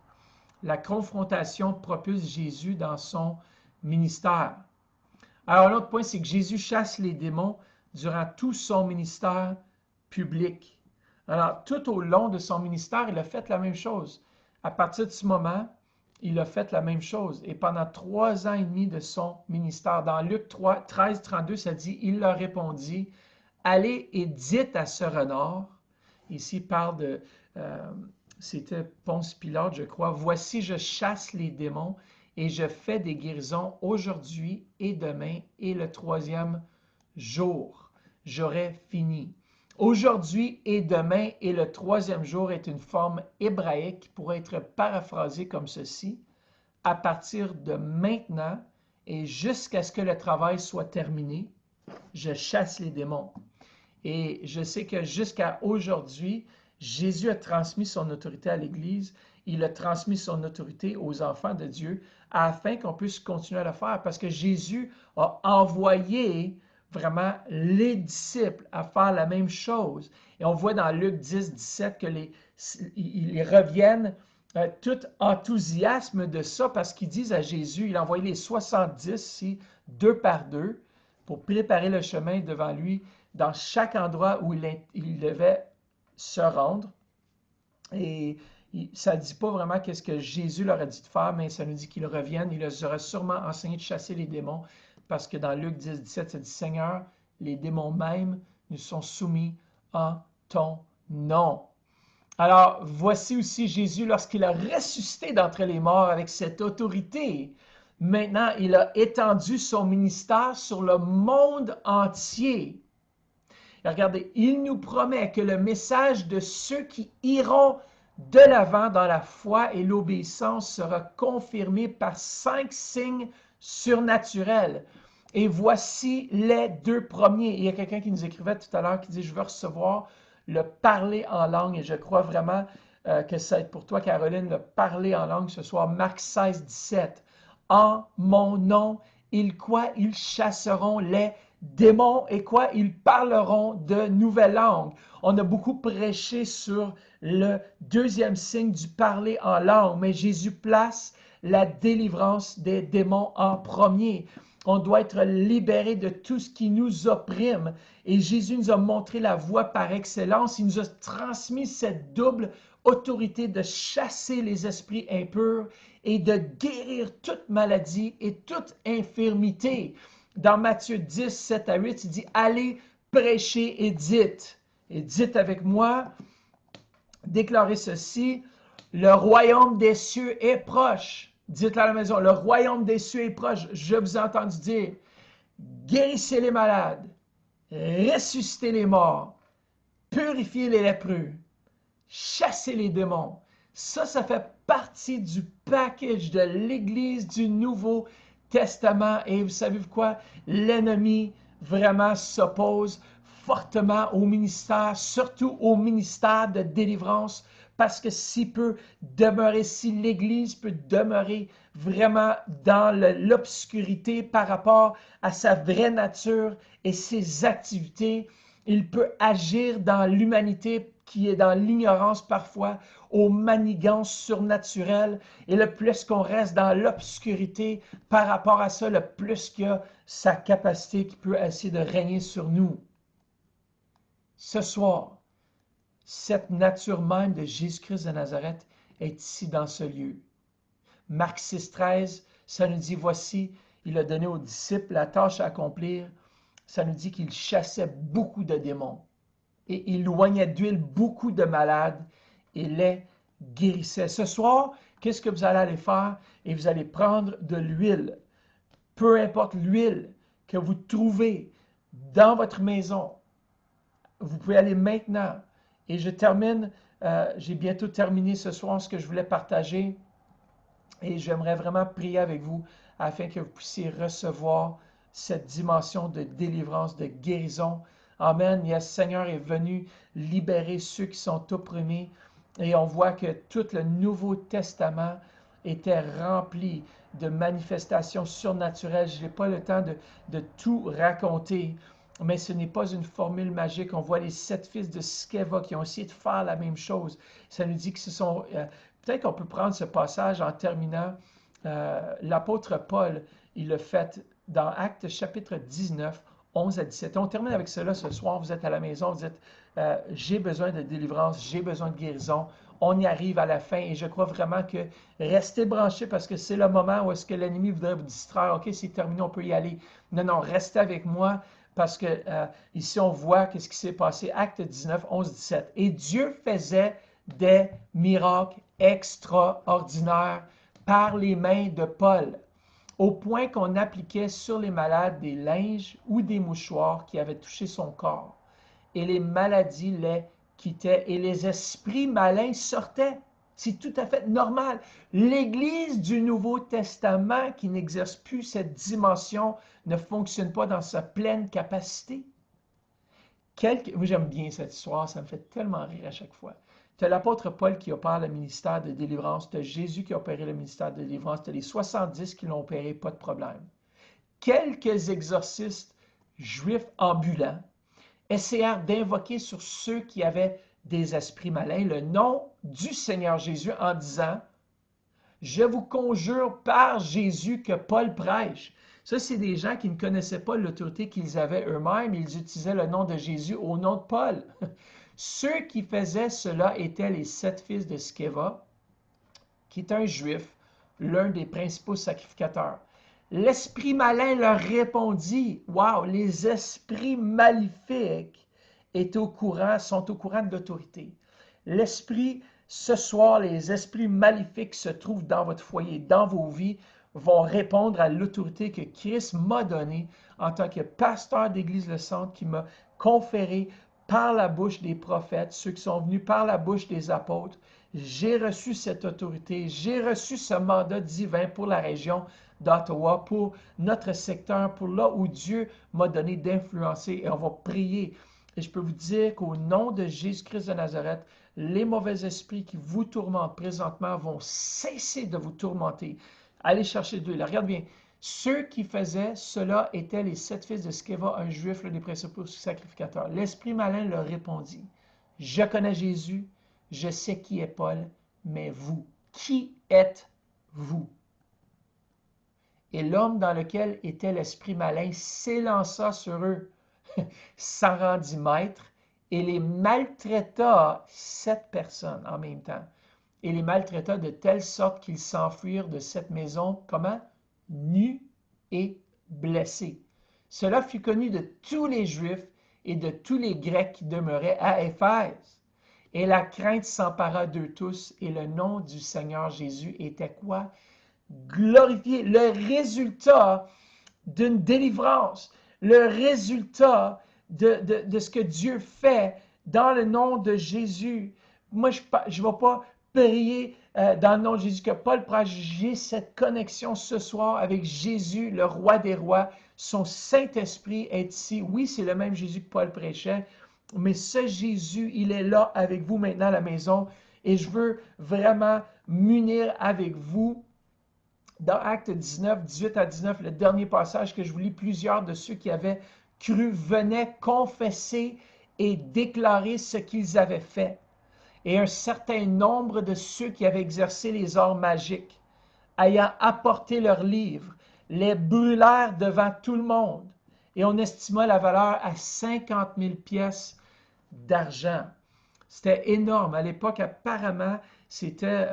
La confrontation propulse Jésus dans son ministère. Alors, l'autre point, c'est que Jésus chasse les démons durant tout son ministère public. Alors, tout au long de son ministère, il a fait la même chose. À partir de ce moment, il a fait la même chose. Et pendant 3 ans et demi de son ministère, dans Luc 13, 32, ça dit, il leur répondit, allez et dites à ce renard, ici il parle de, c'était Ponce Pilate, je crois, voici je chasse les démons et je fais des guérisons aujourd'hui et demain et le 3e jour, j'aurai fini. Aujourd'hui et demain et le 3e jour est une forme hébraïque qui pourrait être paraphrasée comme ceci. À partir de maintenant et jusqu'à ce que le travail soit terminé, je chasse les démons. Et je sais que jusqu'à aujourd'hui, Jésus a transmis son autorité à l'Église. Il a transmis son autorité aux enfants de Dieu afin qu'on puisse continuer à le faire parce que Jésus a envoyé vraiment les disciples à faire la même chose. Et on voit dans Luc 10, 17 qu'ils reviennent tout enthousiasme de ça parce qu'ils disent à Jésus, il a envoyé les 70 ici, 2 par 2, pour préparer le chemin devant lui dans chaque endroit où il devait se rendre. Et ça ne dit pas vraiment qu'est-ce que Jésus leur a dit de faire, mais ça nous dit qu'ils reviennent. Il leur aura sûrement enseigné de chasser les démons. Parce que dans Luc 10, 17, ça dit « Seigneur, les démons même nous sont soumis en ton nom. » Alors, voici aussi Jésus lorsqu'il a ressuscité d'entre les morts avec cette autorité. Maintenant, il a étendu son ministère sur le monde entier. Et regardez, il nous promet que le message de ceux qui iront de l'avant dans la foi et l'obéissance sera confirmé par 5 signes surnaturel. Et voici les 2 premiers. Il y a quelqu'un qui nous écrivait tout à l'heure qui dit « Je veux recevoir le parler en langue. » Et je crois vraiment que ça va être pour toi, Caroline, le parler en langue ce soir. Marc 16, 17. « En mon nom, Ils quoi? Ils chasseront les démons et quoi? Ils parleront de nouvelles langues. On a beaucoup prêché sur le deuxième signe du parler en langue, mais Jésus place la délivrance des démons en premier. On doit être libéré de tout ce qui nous opprime. Et Jésus nous a montré la voie par excellence. Il nous a transmis cette double autorité de chasser les esprits impurs et de guérir toute maladie et toute infirmité. Dans Matthieu 10, 7 à 8, il dit « Allez prêcher et dites. » Et dites avec moi, déclarez ceci, « Le royaume des cieux est proche. » Dites-le à la maison, « Le royaume des cieux est proche. » Je vous ai entendu dire, « Guérissez les malades, ressuscitez les morts, purifiez les lépreux, chassez les démons. » Ça fait partie du package de l'Église du Nouveau Testament. Et vous savez quoi? L'ennemi vraiment s'oppose fortement au ministère, surtout au ministère de délivrance, parce que s'il peut demeurer, si l'Église peut demeurer vraiment dans l'obscurité par rapport à sa vraie nature et ses activités, il peut agir dans l'humanité qui est dans l'ignorance parfois, aux manigances surnaturelles. Et le plus qu'on reste dans l'obscurité par rapport à ça, le plus qu'il y a sa capacité qui peut essayer de régner sur nous. Ce soir, cette nature même de Jésus-Christ de Nazareth est ici dans ce lieu. Marc 6, 13, ça nous dit, voici, il a donné aux disciples la tâche à accomplir. Ça nous dit qu'il chassait beaucoup de démons. Et il loignait d'huile beaucoup de malades et les guérissait. Ce soir, qu'est-ce que vous allez aller faire? Et vous allez prendre de l'huile. Peu importe l'huile que vous trouvez dans votre maison, vous pouvez aller maintenant. Et je termine, j'ai bientôt terminé ce soir ce que je voulais partager. Et j'aimerais vraiment prier avec vous afin que vous puissiez recevoir cette dimension de délivrance, de guérison. Amen. Yes, Seigneur est venu libérer ceux qui sont opprimés. Et on voit que tout le Nouveau Testament était rempli de manifestations surnaturelles. Je n'ai pas le temps de tout raconter, mais ce n'est pas une formule magique. On voit les 7 fils de Sceva qui ont essayé de faire la même chose. Ça nous dit que ce sont... peut-être qu'on peut prendre ce passage en terminant. L'apôtre Paul, il l'a fait dans Actes chapitre 19, 11 à 17. On termine avec cela ce soir. Vous êtes à la maison, vous dites j'ai besoin de délivrance, j'ai besoin de guérison. On y arrive à la fin et je crois vraiment que restez branchés parce que c'est le moment où est-ce que l'ennemi voudrait vous distraire. OK, c'est terminé, on peut y aller. Non, non, restez avec moi parce que ici on voit qu'est-ce qui s'est passé. Acte 19, 11, 17. Et Dieu faisait des miracles extraordinaires par les mains de Paul, au point qu'on appliquait sur les malades des linges ou des mouchoirs qui avaient touché son corps. Et les maladies les quittaient et les esprits malins sortaient. C'est tout à fait normal. L'Église du Nouveau Testament qui n'exerce plus cette dimension ne fonctionne pas dans sa pleine capacité. Moi, j'aime bien cette histoire, ça me fait tellement rire à chaque fois. Tu as l'apôtre Paul qui opère le ministère de délivrance, tu as Jésus qui a opéré le ministère de délivrance, tu as les 70 qui l'ont opéré, pas de problème. Quelques exorcistes juifs ambulants essayèrent d'invoquer sur ceux qui avaient des esprits malins le nom du Seigneur Jésus en disant « Je vous conjure par Jésus que Paul prêche ». Ça, c'est des gens qui ne connaissaient pas l'autorité qu'ils avaient eux-mêmes. Ils utilisaient le nom de Jésus au nom de Paul. Ceux qui faisaient cela étaient les 7 fils de Sceva, qui est un juif, l'un des principaux sacrificateurs. L'esprit malin leur répondit, « Wow, les esprits maléfiques sont au courant de l'autorité. L'esprit, ce soir, les esprits maléfiques se trouvent dans votre foyer, dans vos vies, vont répondre à l'autorité que Christ m'a donnée en tant que pasteur d'Église Le Centre, qui m'a conféré par la bouche des prophètes, ceux qui sont venus par la bouche des apôtres. J'ai reçu cette autorité, j'ai reçu ce mandat divin pour la région d'Ottawa, pour notre secteur, pour là où Dieu m'a donné d'influencer. Et on va prier. Et je peux vous dire qu'au nom de Jésus-Christ de Nazareth, les mauvais esprits qui vous tourmentent présentement vont cesser de vous tourmenter. Allez chercher de l'huile. Regarde bien. Ceux qui faisaient cela étaient les 7 fils de Sceva, un juif, l'un des principaux sacrificateurs. L'esprit malin leur répondit, « Je connais Jésus, je sais qui est Paul, mais vous, qui êtes-vous? » Et l'homme dans lequel était l'esprit malin s'élança sur eux, s'en rendit maître, et les maltraita 7 personnes en même temps. Et les maltraita de telle sorte qu'ils s'enfuirent de cette maison, comment? Nus et blessés. Cela fut connu de tous les Juifs et de tous les Grecs qui demeuraient à Éphèse. Et la crainte s'empara d'eux tous, et le nom du Seigneur Jésus était quoi? Glorifié. Le résultat d'une délivrance, le résultat de ce que Dieu fait dans le nom de Jésus. Moi, je ne vais pas prier dans le nom de Jésus, que Paul pourra j'ai cette connexion ce soir avec Jésus, le roi des rois. Son Saint-Esprit est ici. Oui, c'est le même Jésus que Paul prêchait, mais ce Jésus, il est là avec vous maintenant à la maison. Et je veux vraiment m'unir avec vous. Dans Actes 19, 18 à 19, le dernier passage que je vous lis, plusieurs de ceux qui avaient cru venaient confesser et déclarer ce qu'ils avaient fait. Et un certain nombre de ceux qui avaient exercé les arts magiques, ayant apporté leurs livres, les brûlèrent devant tout le monde. Et on estima la valeur à 50 000 pièces d'argent. C'était énorme. À l'époque, apparemment, c'était,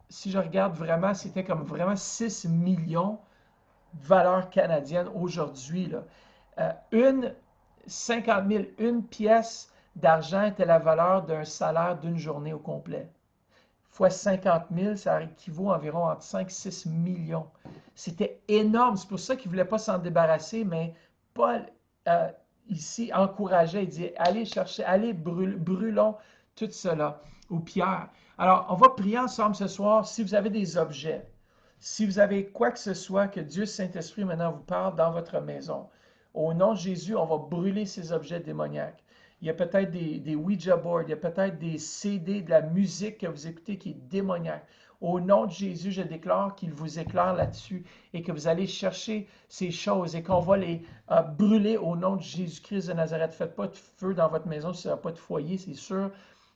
si je regarde vraiment, c'était comme vraiment 6 millions de valeur canadienne aujourd'hui. 50 000, une pièce d'argent était la valeur d'un salaire d'une journée au complet. Fois 50 000, ça équivaut environ entre 5 et 6 millions. C'était énorme. C'est pour ça qu'il ne voulait pas s'en débarrasser, mais Paul, ici, encourageait, il dit, allez chercher, allez, brûlons tout cela. Ou Pierre. Alors, on va prier ensemble ce soir. Si vous avez des objets, si vous avez quoi que ce soit, que Dieu Saint-Esprit maintenant vous parle dans votre maison, au nom de Jésus, on va brûler ces objets démoniaques. Il y a peut-être des Ouija boards, il y a peut-être des CD, de la musique que vous écoutez qui est démoniaque. Au nom de Jésus, je déclare qu'il vous éclaire là-dessus et que vous allez chercher ces choses et qu'on va les brûler au nom de Jésus-Christ de Nazareth. Faites pas de feu dans votre maison si vous n'avez pas de foyer, c'est sûr.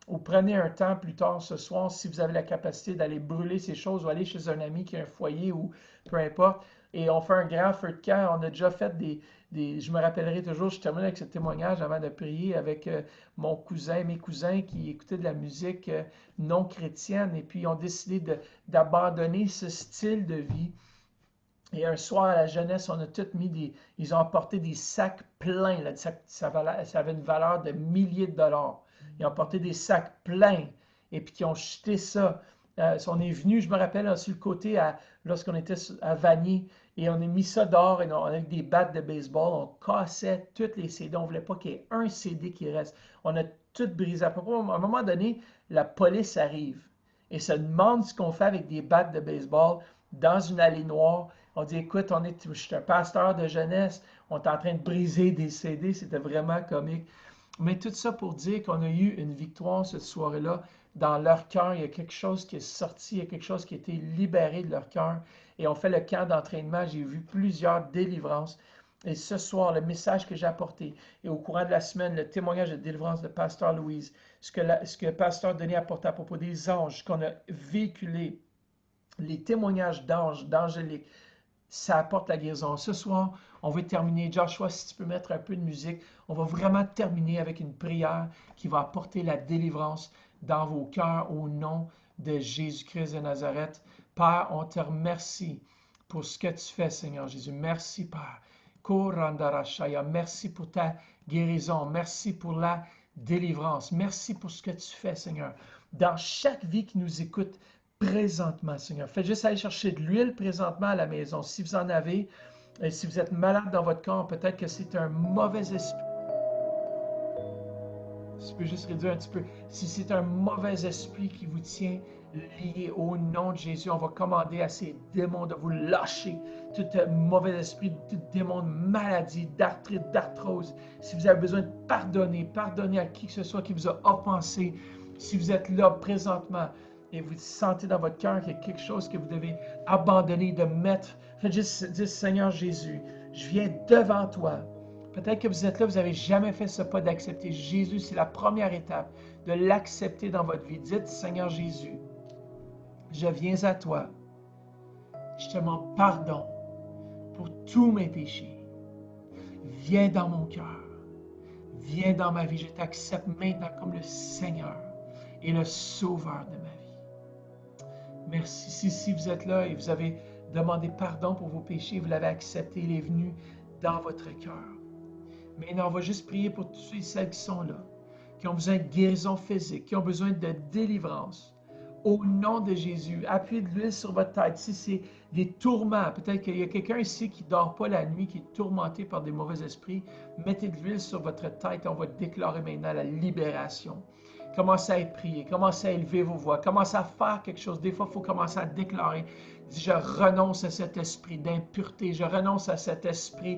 Ou prenez un temps plus tard ce soir, si vous avez la capacité d'aller brûler ces choses ou aller chez un ami qui a un foyer ou peu importe. Et on fait un grand feu de camp. On a déjà fait je me rappellerai toujours, je termine avec ce témoignage avant de prier avec mes cousins qui écoutaient de la musique non chrétienne et puis ils ont décidé d'abandonner ce style de vie. Et un soir à la jeunesse, on a tous ils ont apporté des sacs pleins, là, ça avait une valeur de milliers de dollars. Ils ont apporté des sacs pleins et puis ils ont jeté ça. On est venu, je me rappelle, sur le côté, lorsqu'on était à Vanier, et on a mis ça dehors et avec des battes de baseball, on cassait toutes les CD. On ne voulait pas qu'il y ait un CD qui reste. On a tout brisé. À un moment donné, la police arrive et se demande ce qu'on fait avec des battes de baseball dans une allée noire. On dit, écoute, je suis un pasteur de jeunesse, on est en train de briser des CD. C'était vraiment comique. Mais tout ça pour dire qu'on a eu une victoire cette soirée-là. Dans leur cœur, il y a quelque chose qui est sorti, il y a quelque chose qui a été libéré de leur cœur. Et on fait le camp d'entraînement. J'ai vu plusieurs délivrances. Et ce soir, le message que j'ai apporté, et au courant de la semaine, le témoignage de délivrance de Pasteur Louise, ce que Pasteur Denis apporte à propos des anges, qu'on a véhiculé, les témoignages d'anges, d'angéliques, ça apporte la guérison. Ce soir, on va terminer. Joshua, si tu peux mettre un peu de musique, on va vraiment terminer avec une prière qui va apporter la délivrance dans vos cœurs au nom de Jésus-Christ de Nazareth. Père, on te remercie pour ce que tu fais, Seigneur Jésus. Merci, Père. Merci pour ta guérison. Merci pour la délivrance. Merci pour ce que tu fais, Seigneur. Dans chaque vie qui nous écoute présentement, Seigneur. Faites juste aller chercher de l'huile présentement à la maison. Si vous en avez, et si vous êtes malade dans votre corps, peut-être que c'est un mauvais esprit. Si tu peux juste réduire un petit peu. Si c'est un mauvais esprit qui vous tient lié au nom de Jésus, on va commander à ces démons de vous lâcher. Tout mauvais esprit, tout démon de maladie, d'arthrite, d'arthrose. Si vous avez besoin de pardonner à qui que ce soit qui vous a offensé. Si vous êtes là présentement, et vous sentez dans votre cœur qu'il y a quelque chose que vous devez abandonner, de mettre. Faites juste dire, Seigneur Jésus, je viens devant toi. Peut-être que vous êtes là, vous n'avez jamais fait ce pas d'accepter Jésus. C'est la première étape, de l'accepter dans votre vie. Dites, Seigneur Jésus, je viens à toi. Je te demande pardon pour tous mes péchés. Viens dans mon cœur. Viens dans ma vie. Je t'accepte maintenant comme le Seigneur et le Sauveur de ma vie. Merci. Si vous êtes là et vous avez demandé pardon pour vos péchés, vous l'avez accepté, il est venu dans votre cœur. Maintenant, on va juste prier pour tous ceux et celles qui sont là, qui ont besoin de guérison physique, qui ont besoin de délivrance. Au nom de Jésus, appuyez de l'huile sur votre tête. Si c'est des tourments, peut-être qu'il y a quelqu'un ici qui ne dort pas la nuit, qui est tourmenté par des mauvais esprits, mettez de l'huile sur votre tête et on va déclarer maintenant la libération. Commencez à prier, commencez à élever vos voix, commencez à faire quelque chose. Des fois, il faut commencer à déclarer. Je renonce à cet esprit d'impureté, je renonce à cet esprit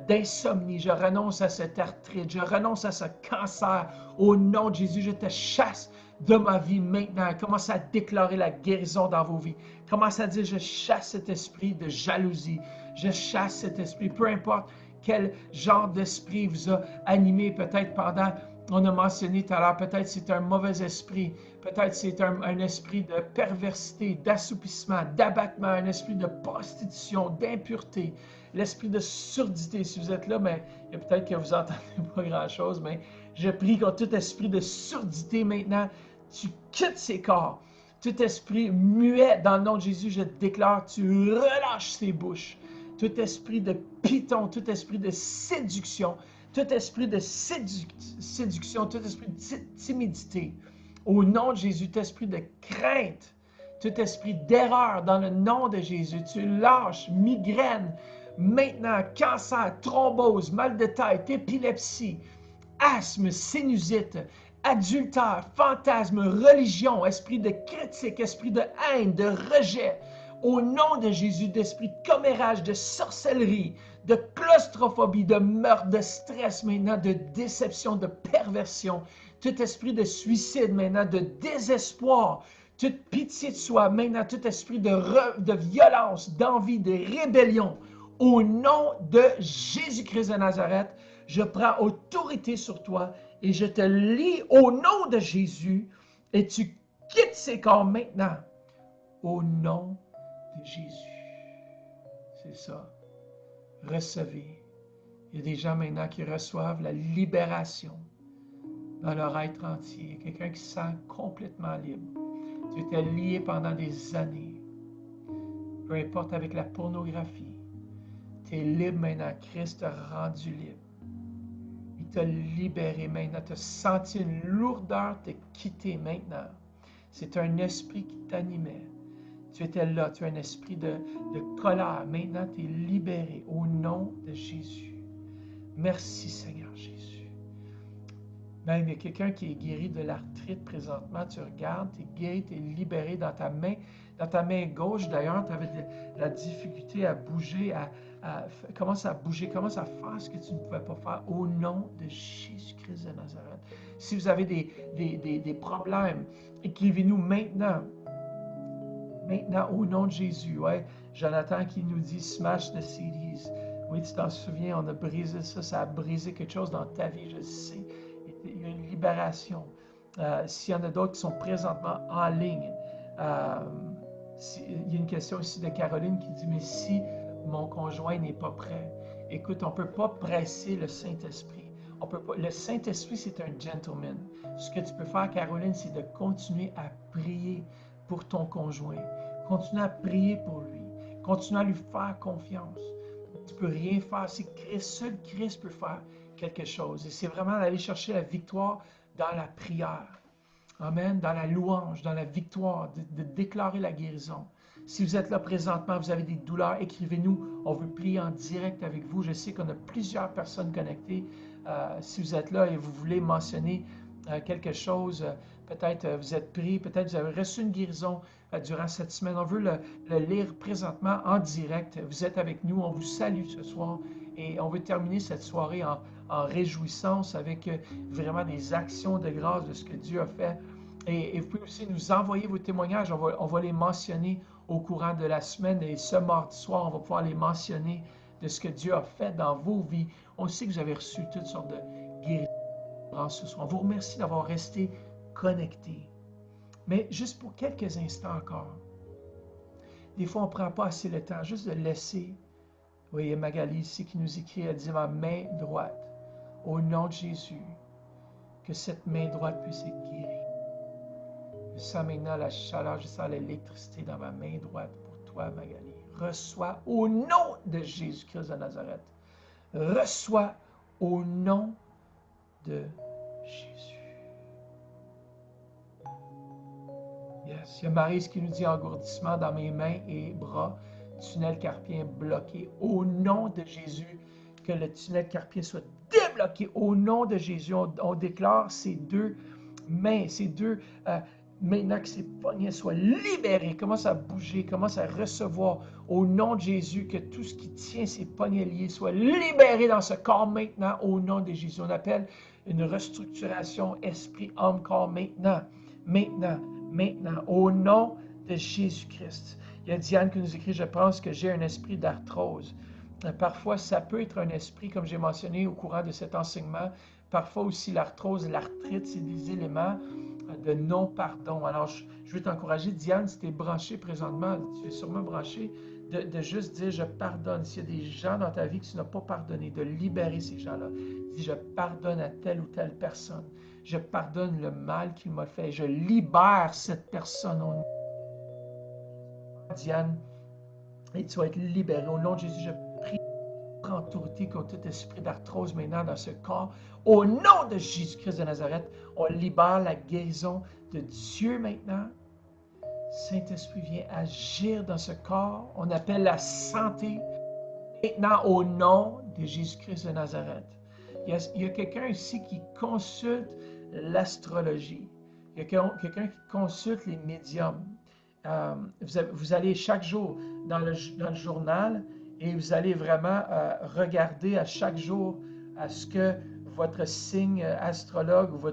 d'insomnie, je renonce à cette arthrite, je renonce à ce cancer. Au nom de Jésus, je te chasse de ma vie maintenant. Commencez à déclarer la guérison dans vos vies. Commencez à dire, je chasse cet esprit de jalousie, je chasse cet esprit, peu importe quel genre d'esprit vous a animé peut-être pendant, on a mentionné tout à l'heure, peut-être c'est un mauvais esprit, peut-être c'est un esprit de perversité, d'assoupissement, d'abattement, un esprit de prostitution, d'impureté, l'esprit de surdité. Si vous êtes là, mais il y a peut-être que vous n'entendez pas grand-chose, mais je prie contre tout esprit de surdité maintenant, tu quittes ces corps. Tout esprit muet dans le nom de Jésus, je déclare, tu relâches ses bouches. Tout esprit de python, tout esprit de séduction, tout esprit de séduction, tout esprit de timidité. Au nom de Jésus, tout esprit de crainte, tout esprit d'erreur dans le nom de Jésus, tu lâches migraine, maintenant cancer, thrombose, mal de tête, épilepsie, asthme, sinusite, adultère, fantasme, religion, esprit de critique, esprit de haine, de rejet. Au nom de Jésus, d'esprit de commérage, de sorcellerie, de claustrophobie, de meurtre, de stress maintenant, de déception, de perversion, tout esprit de suicide maintenant, de désespoir, toute pitié de soi maintenant, tout esprit de violence, d'envie, de rébellion. Au nom de Jésus-Christ de Nazareth, je prends autorité sur toi et je te lie au nom de Jésus et tu quittes ces corps maintenant. Au nom de Jésus. C'est ça. Recevez. Il y a des gens maintenant qui reçoivent la libération dans leur être entier. Il y a quelqu'un qui se sent complètement libre. Tu étais lié pendant des années. Peu importe avec la pornographie. Tu es libre maintenant. Christ t'a rendu libre. Il t'a libéré maintenant. Tu as senti une lourdeur te quitter maintenant. C'est un esprit qui t'animait. Tu étais là, tu as un esprit de colère. Maintenant, tu es libéré au nom de Jésus. Merci Seigneur Jésus. Même il y a quelqu'un qui est guéri de l'arthrite présentement. Tu regardes, tu es guéri, tu es libéré dans ta main. Dans ta main gauche, d'ailleurs, tu avais de la difficulté à bouger, commence à bouger, commence à faire ce que tu ne pouvais pas faire au nom de Jésus-Christ de Nazareth. Si vous avez des problèmes, écrivez-nous maintenant. Maintenant, au nom de Jésus, ouais, Jonathan qui nous dit « Smash the CDs ». Oui, tu t'en souviens, on a brisé ça, ça a brisé quelque chose dans ta vie, je sais. Il y a une libération. S'il y en a d'autres qui sont présentement en ligne, il y a une question ici de Caroline qui dit « Mais si mon conjoint n'est pas prêt », écoute, on ne peut pas presser le Saint-Esprit. On peut pas, le Saint-Esprit, c'est un gentleman. Ce que tu peux faire, Caroline, c'est de continuer à prier pour ton conjoint. Continue à prier pour lui. Continue à lui faire confiance. Tu ne peux rien faire. C'est Christ, seul Christ peut faire quelque chose. Et c'est vraiment d'aller chercher la victoire dans la prière. Amen. Dans la louange, dans la victoire, de déclarer la guérison. Si vous êtes là présentement, vous avez des douleurs, écrivez-nous. On veut prier en direct avec vous. Je sais qu'on a plusieurs personnes connectées. Si vous êtes là et vous voulez mentionner quelque chose, peut-être vous êtes pris, peut-être vous avez reçu une guérison durant cette semaine. On veut le lire présentement en direct. Vous êtes avec nous, on vous salue ce soir et on veut terminer cette soirée en réjouissance avec vraiment des actions de grâce de ce que Dieu a fait. Et vous pouvez aussi nous envoyer vos témoignages. On va les mentionner au courant de la semaine. Et ce mardi soir, on va pouvoir les mentionner de ce que Dieu a fait dans vos vies. On sait que vous avez reçu toutes sortes de guérisons ce soir. On vous remercie d'avoir resté connectés. Mais juste pour quelques instants encore, des fois, on ne prend pas assez le temps juste de laisser. Vous voyez Magali ici qui nous écrit, elle dit ma main droite, au nom de Jésus, que cette main droite puisse être guérie. Je sens maintenant la chaleur, je sens l'électricité dans ma main droite pour toi, Magali. Reçois au nom de Jésus-Christ de Nazareth. Reçois au nom de Jésus. Yes. Il y a Maryse qui nous dit engourdissement dans mes mains et bras, tunnel carpien bloqué. Au nom de Jésus, que le tunnel carpien soit débloqué. Au nom de Jésus, on déclare ces deux mains, ces deux... maintenant que ces poignets soient libérés, commence à bouger, commence à recevoir au nom de Jésus que tout ce qui tient ces poignets liés soit libéré dans ce corps maintenant au nom de Jésus. On appelle une restructuration esprit, âme, corps maintenant, maintenant, au nom de Jésus-Christ. Il y a Diane qui nous écrit, je pense que j'ai un esprit d'arthrose. Parfois, ça peut être un esprit, comme j'ai mentionné au courant de cet enseignement. Parfois aussi, l'arthrose, l'arthrite, c'est des éléments de non-pardon. Alors, je veux t'encourager, Diane, si tu es branché présentement, tu es sûrement branché, de juste dire, je pardonne. S'il y a des gens dans ta vie que tu n'as pas pardonné, de libérer ces gens-là. Dis, je pardonne à telle ou telle personne. Je pardonne le mal qu'il m'a fait. Je libère cette personne au nom de Diane. Et tu vas être libéré. Au nom de Jésus, je prie pour autorité contre tout esprit d'arthrose maintenant dans ce corps. Au nom de Jésus-Christ de Nazareth, on libère la guérison de Dieu maintenant. Saint-Esprit vient agir dans ce corps. On appelle la santé maintenant au nom de Jésus-Christ de Nazareth. Il y a quelqu'un ici qui consulte l'astrologie. Il y a quelqu'un qui consulte les médiums. Vous allez chaque jour dans le journal et vous allez vraiment regarder à chaque jour à ce que votre signe astrologue ou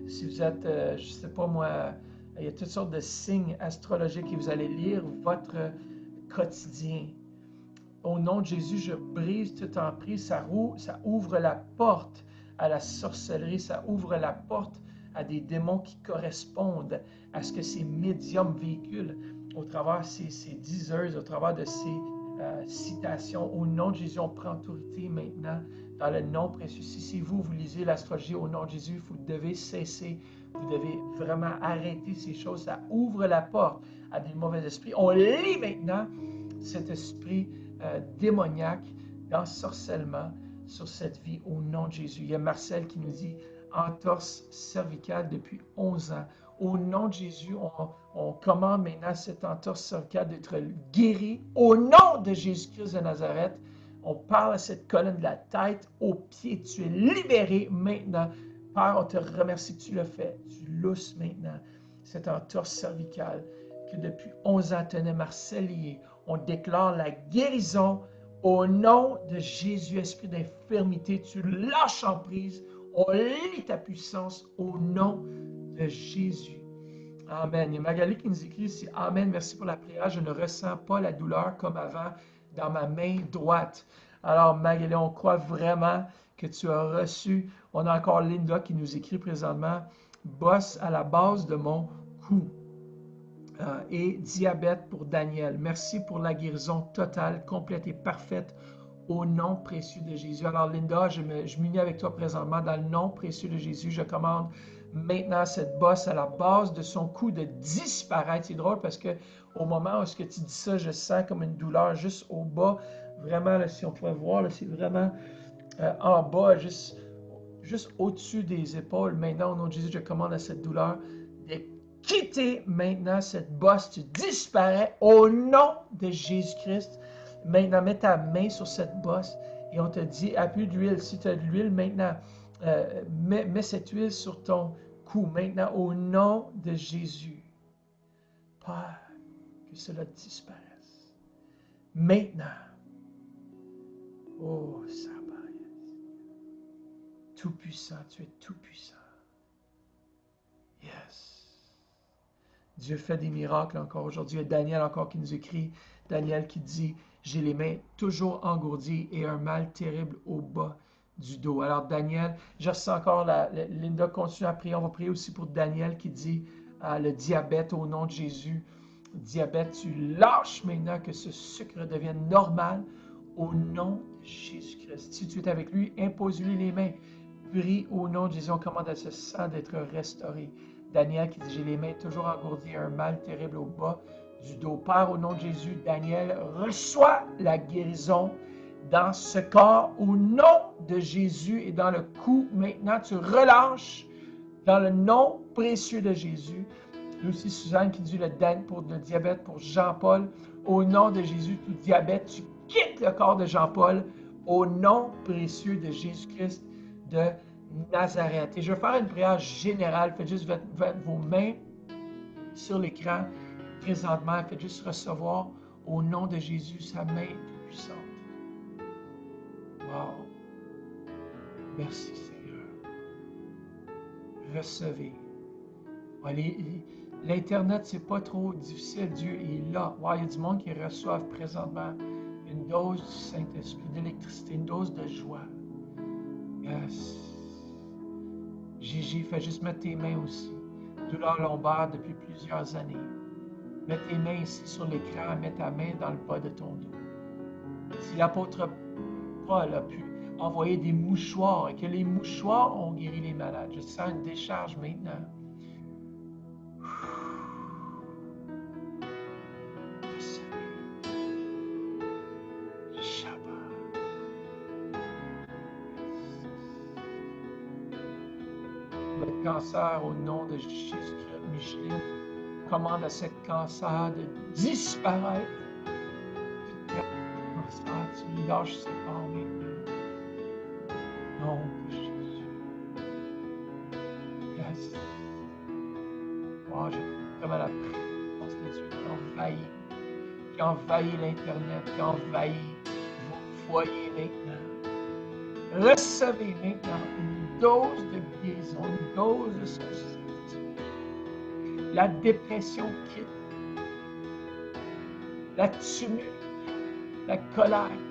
si vous êtes, je ne sais pas moi, il y a toutes sortes de signes astrologiques et vous allez lire votre quotidien. Au nom de Jésus, je brise toute emprise. Ça ouvre la porte à la sorcellerie. Ça ouvre la porte à des démons qui correspondent à ce que ces médiums véhiculent au travers de ces diseurs, au travers de ces citations. Au nom de Jésus, on prend autorité maintenant dans le nom précieux. Si vous lisez l'astrologie au nom de Jésus, vous devez cesser. Vous devez vraiment arrêter ces choses. Ça ouvre la porte à des mauvais esprits. On lit maintenant cet esprit démoniaque d'ensorcellement sur cette vie au nom de Jésus. Il y a Marcel qui nous dit entorse cervicale depuis 11 ans. Au nom de Jésus, on commande maintenant cette entorse cervicale d'être guérie. Au nom de Jésus-Christ de Nazareth, on parle à cette colonne de la tête aux pieds. Tu es libéré maintenant. Père, on te remercie que tu l'as fait. Tu lousses maintenant cette entorse cervicale que depuis 11 ans tenait Marcel lié. On déclare la guérison au nom de Jésus, esprit d'infirmité. Tu lâches en prise. On lit ta puissance au nom de Jésus. Amen. Il y a Magali qui nous écrit ici, Amen, merci pour la prière. Je ne ressens pas la douleur comme avant dans ma main droite. Alors, Magali, on croit vraiment que tu as reçu. On a encore Linda qui nous écrit présentement, bosse à la base de mon cou. Et diabète pour Daniel. Merci pour la guérison totale, complète et parfaite au nom précieux de Jésus. Alors Linda, je m'unis avec toi présentement dans le nom précieux de Jésus. Je commande maintenant cette bosse à la base de son cou de disparaître. C'est drôle parce que au moment où tu dis ça, je sens comme une douleur juste au bas. Vraiment, là, si on pouvait voir, c'est vraiment en bas, juste au-dessus des épaules. Maintenant, au nom de Jésus, je commande à cette douleur de quitter maintenant cette bosse. Tu disparais au nom de Jésus-Christ. Maintenant, mets ta main sur cette bosse et on te dit, appuie de l'huile. Si tu as de l'huile, maintenant, mets cette huile sur ton cou. Maintenant, au nom de Jésus. Père, que cela disparaisse. Maintenant. Oh, ça paraît. Tout-puissant, tu es tout-puissant. Yes. Dieu fait des miracles encore aujourd'hui. Il y a Daniel encore qui nous écrit. Daniel qui dit, j'ai les mains toujours engourdies et un mal terrible au bas du dos. Alors Daniel, je ressens encore, Linda continue à prier. On va prier aussi pour Daniel qui dit, le diabète au nom de Jésus. Diabète, tu lâches maintenant que ce sucre devienne normal au nom de Jésus-Christ. Si tu es avec lui, impose-lui les mains. Prie au nom de Jésus, on commande à ce sang d'être restauré. Daniel qui dit, j'ai les mains toujours engourdies, un mal terrible au bas du dos. Père, au nom de Jésus, Daniel, reçois la guérison dans ce corps au nom de Jésus et dans le cou. Maintenant, tu relâches dans le nom précieux de Jésus. Et aussi Suzanne qui dit pour le diabète pour Jean-Paul. Au nom de Jésus, tout diabète, tu quittes le corps de Jean-Paul au nom précieux de Jésus-Christ de Nazareth. Et je vais faire une prière générale. Faites juste vos mains sur l'écran présentement. Faites juste recevoir au nom de Jésus sa main puissante. Wow. Merci Seigneur. Recevez. L'Internet, c'est pas trop difficile. Dieu est là. Wow, il y a du monde qui reçoivent présentement une dose du Saint-Esprit, d'électricité, une dose de joie. Yes. Gigi, fais juste mettre tes mains aussi. Douleur lombaire depuis plusieurs années. Mets tes mains ici sur l'écran, mets ta main dans le bas de ton dos. Si l'apôtre Paul a pu envoyer des mouchoirs et que les mouchoirs ont guéri les malades, je sens une décharge maintenant. Le cancer au nom de Jésus-Christ, Micheline, commande à ce cancer de disparaître. Tu lâches ce corps maintenant. Non, Jésus. Yes. Wow, j'ai vraiment la présence de Dieu qui envahit l'Internet, qui envahit vos foyers maintenant. Recevez maintenant une dose de guérison, une dose de sourcil. La dépression quitte. La tumulte, la colère quitte.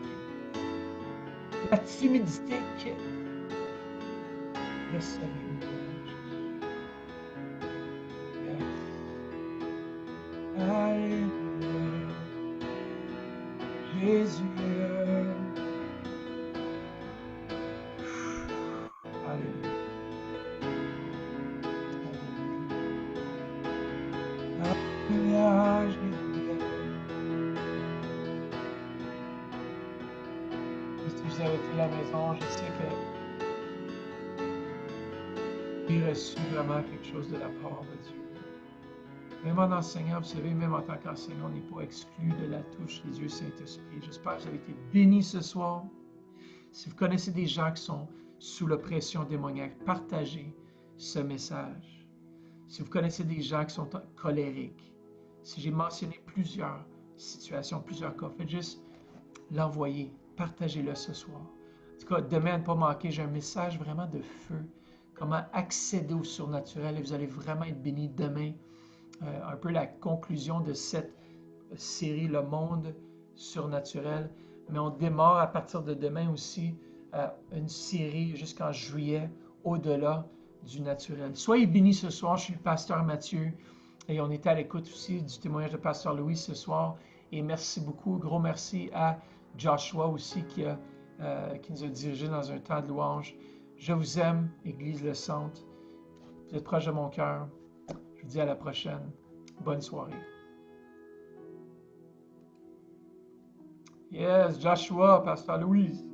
La timidité quitte. Recevez-nous. Yes. Alléluia. Jésus est là. Alléluia. Alléluia, Jésus. Si vous avez été à la maison, je sais que j'ai reçu vraiment quelque chose de la part de Dieu. Même en enseignant, vous savez, même en tant qu'enseignant, on n'est pas exclu de la touche des yeux Saint-Esprit. J'espère que vous avez été bénis ce soir. Si vous connaissez des gens qui sont sous l'oppression démoniaque, partagez ce message. Si vous connaissez des gens qui sont colériques, si j'ai mentionné plusieurs situations, plusieurs cas, faites juste l'envoyer, partagez-le ce soir. En tout cas, demain, à ne pas manquer, j'ai un message vraiment de feu. Comment accéder au surnaturel et vous allez vraiment être bénis demain. Un peu la conclusion de cette série, Le Monde surnaturel. Mais on démarre à partir de demain aussi une série jusqu'en juillet, Au-delà du naturel. Soyez bénis ce soir, je suis le pasteur Mathieu et on était à l'écoute aussi du témoignage de pasteur Louis ce soir. Et merci beaucoup, gros merci à Joshua aussi qui nous a dirigés dans un temps de louange. Je vous aime, Église Le Centre. Vous êtes proche de mon cœur. Je vous dis à la prochaine. Bonne soirée. Yes, Joshua, pasteur Louis.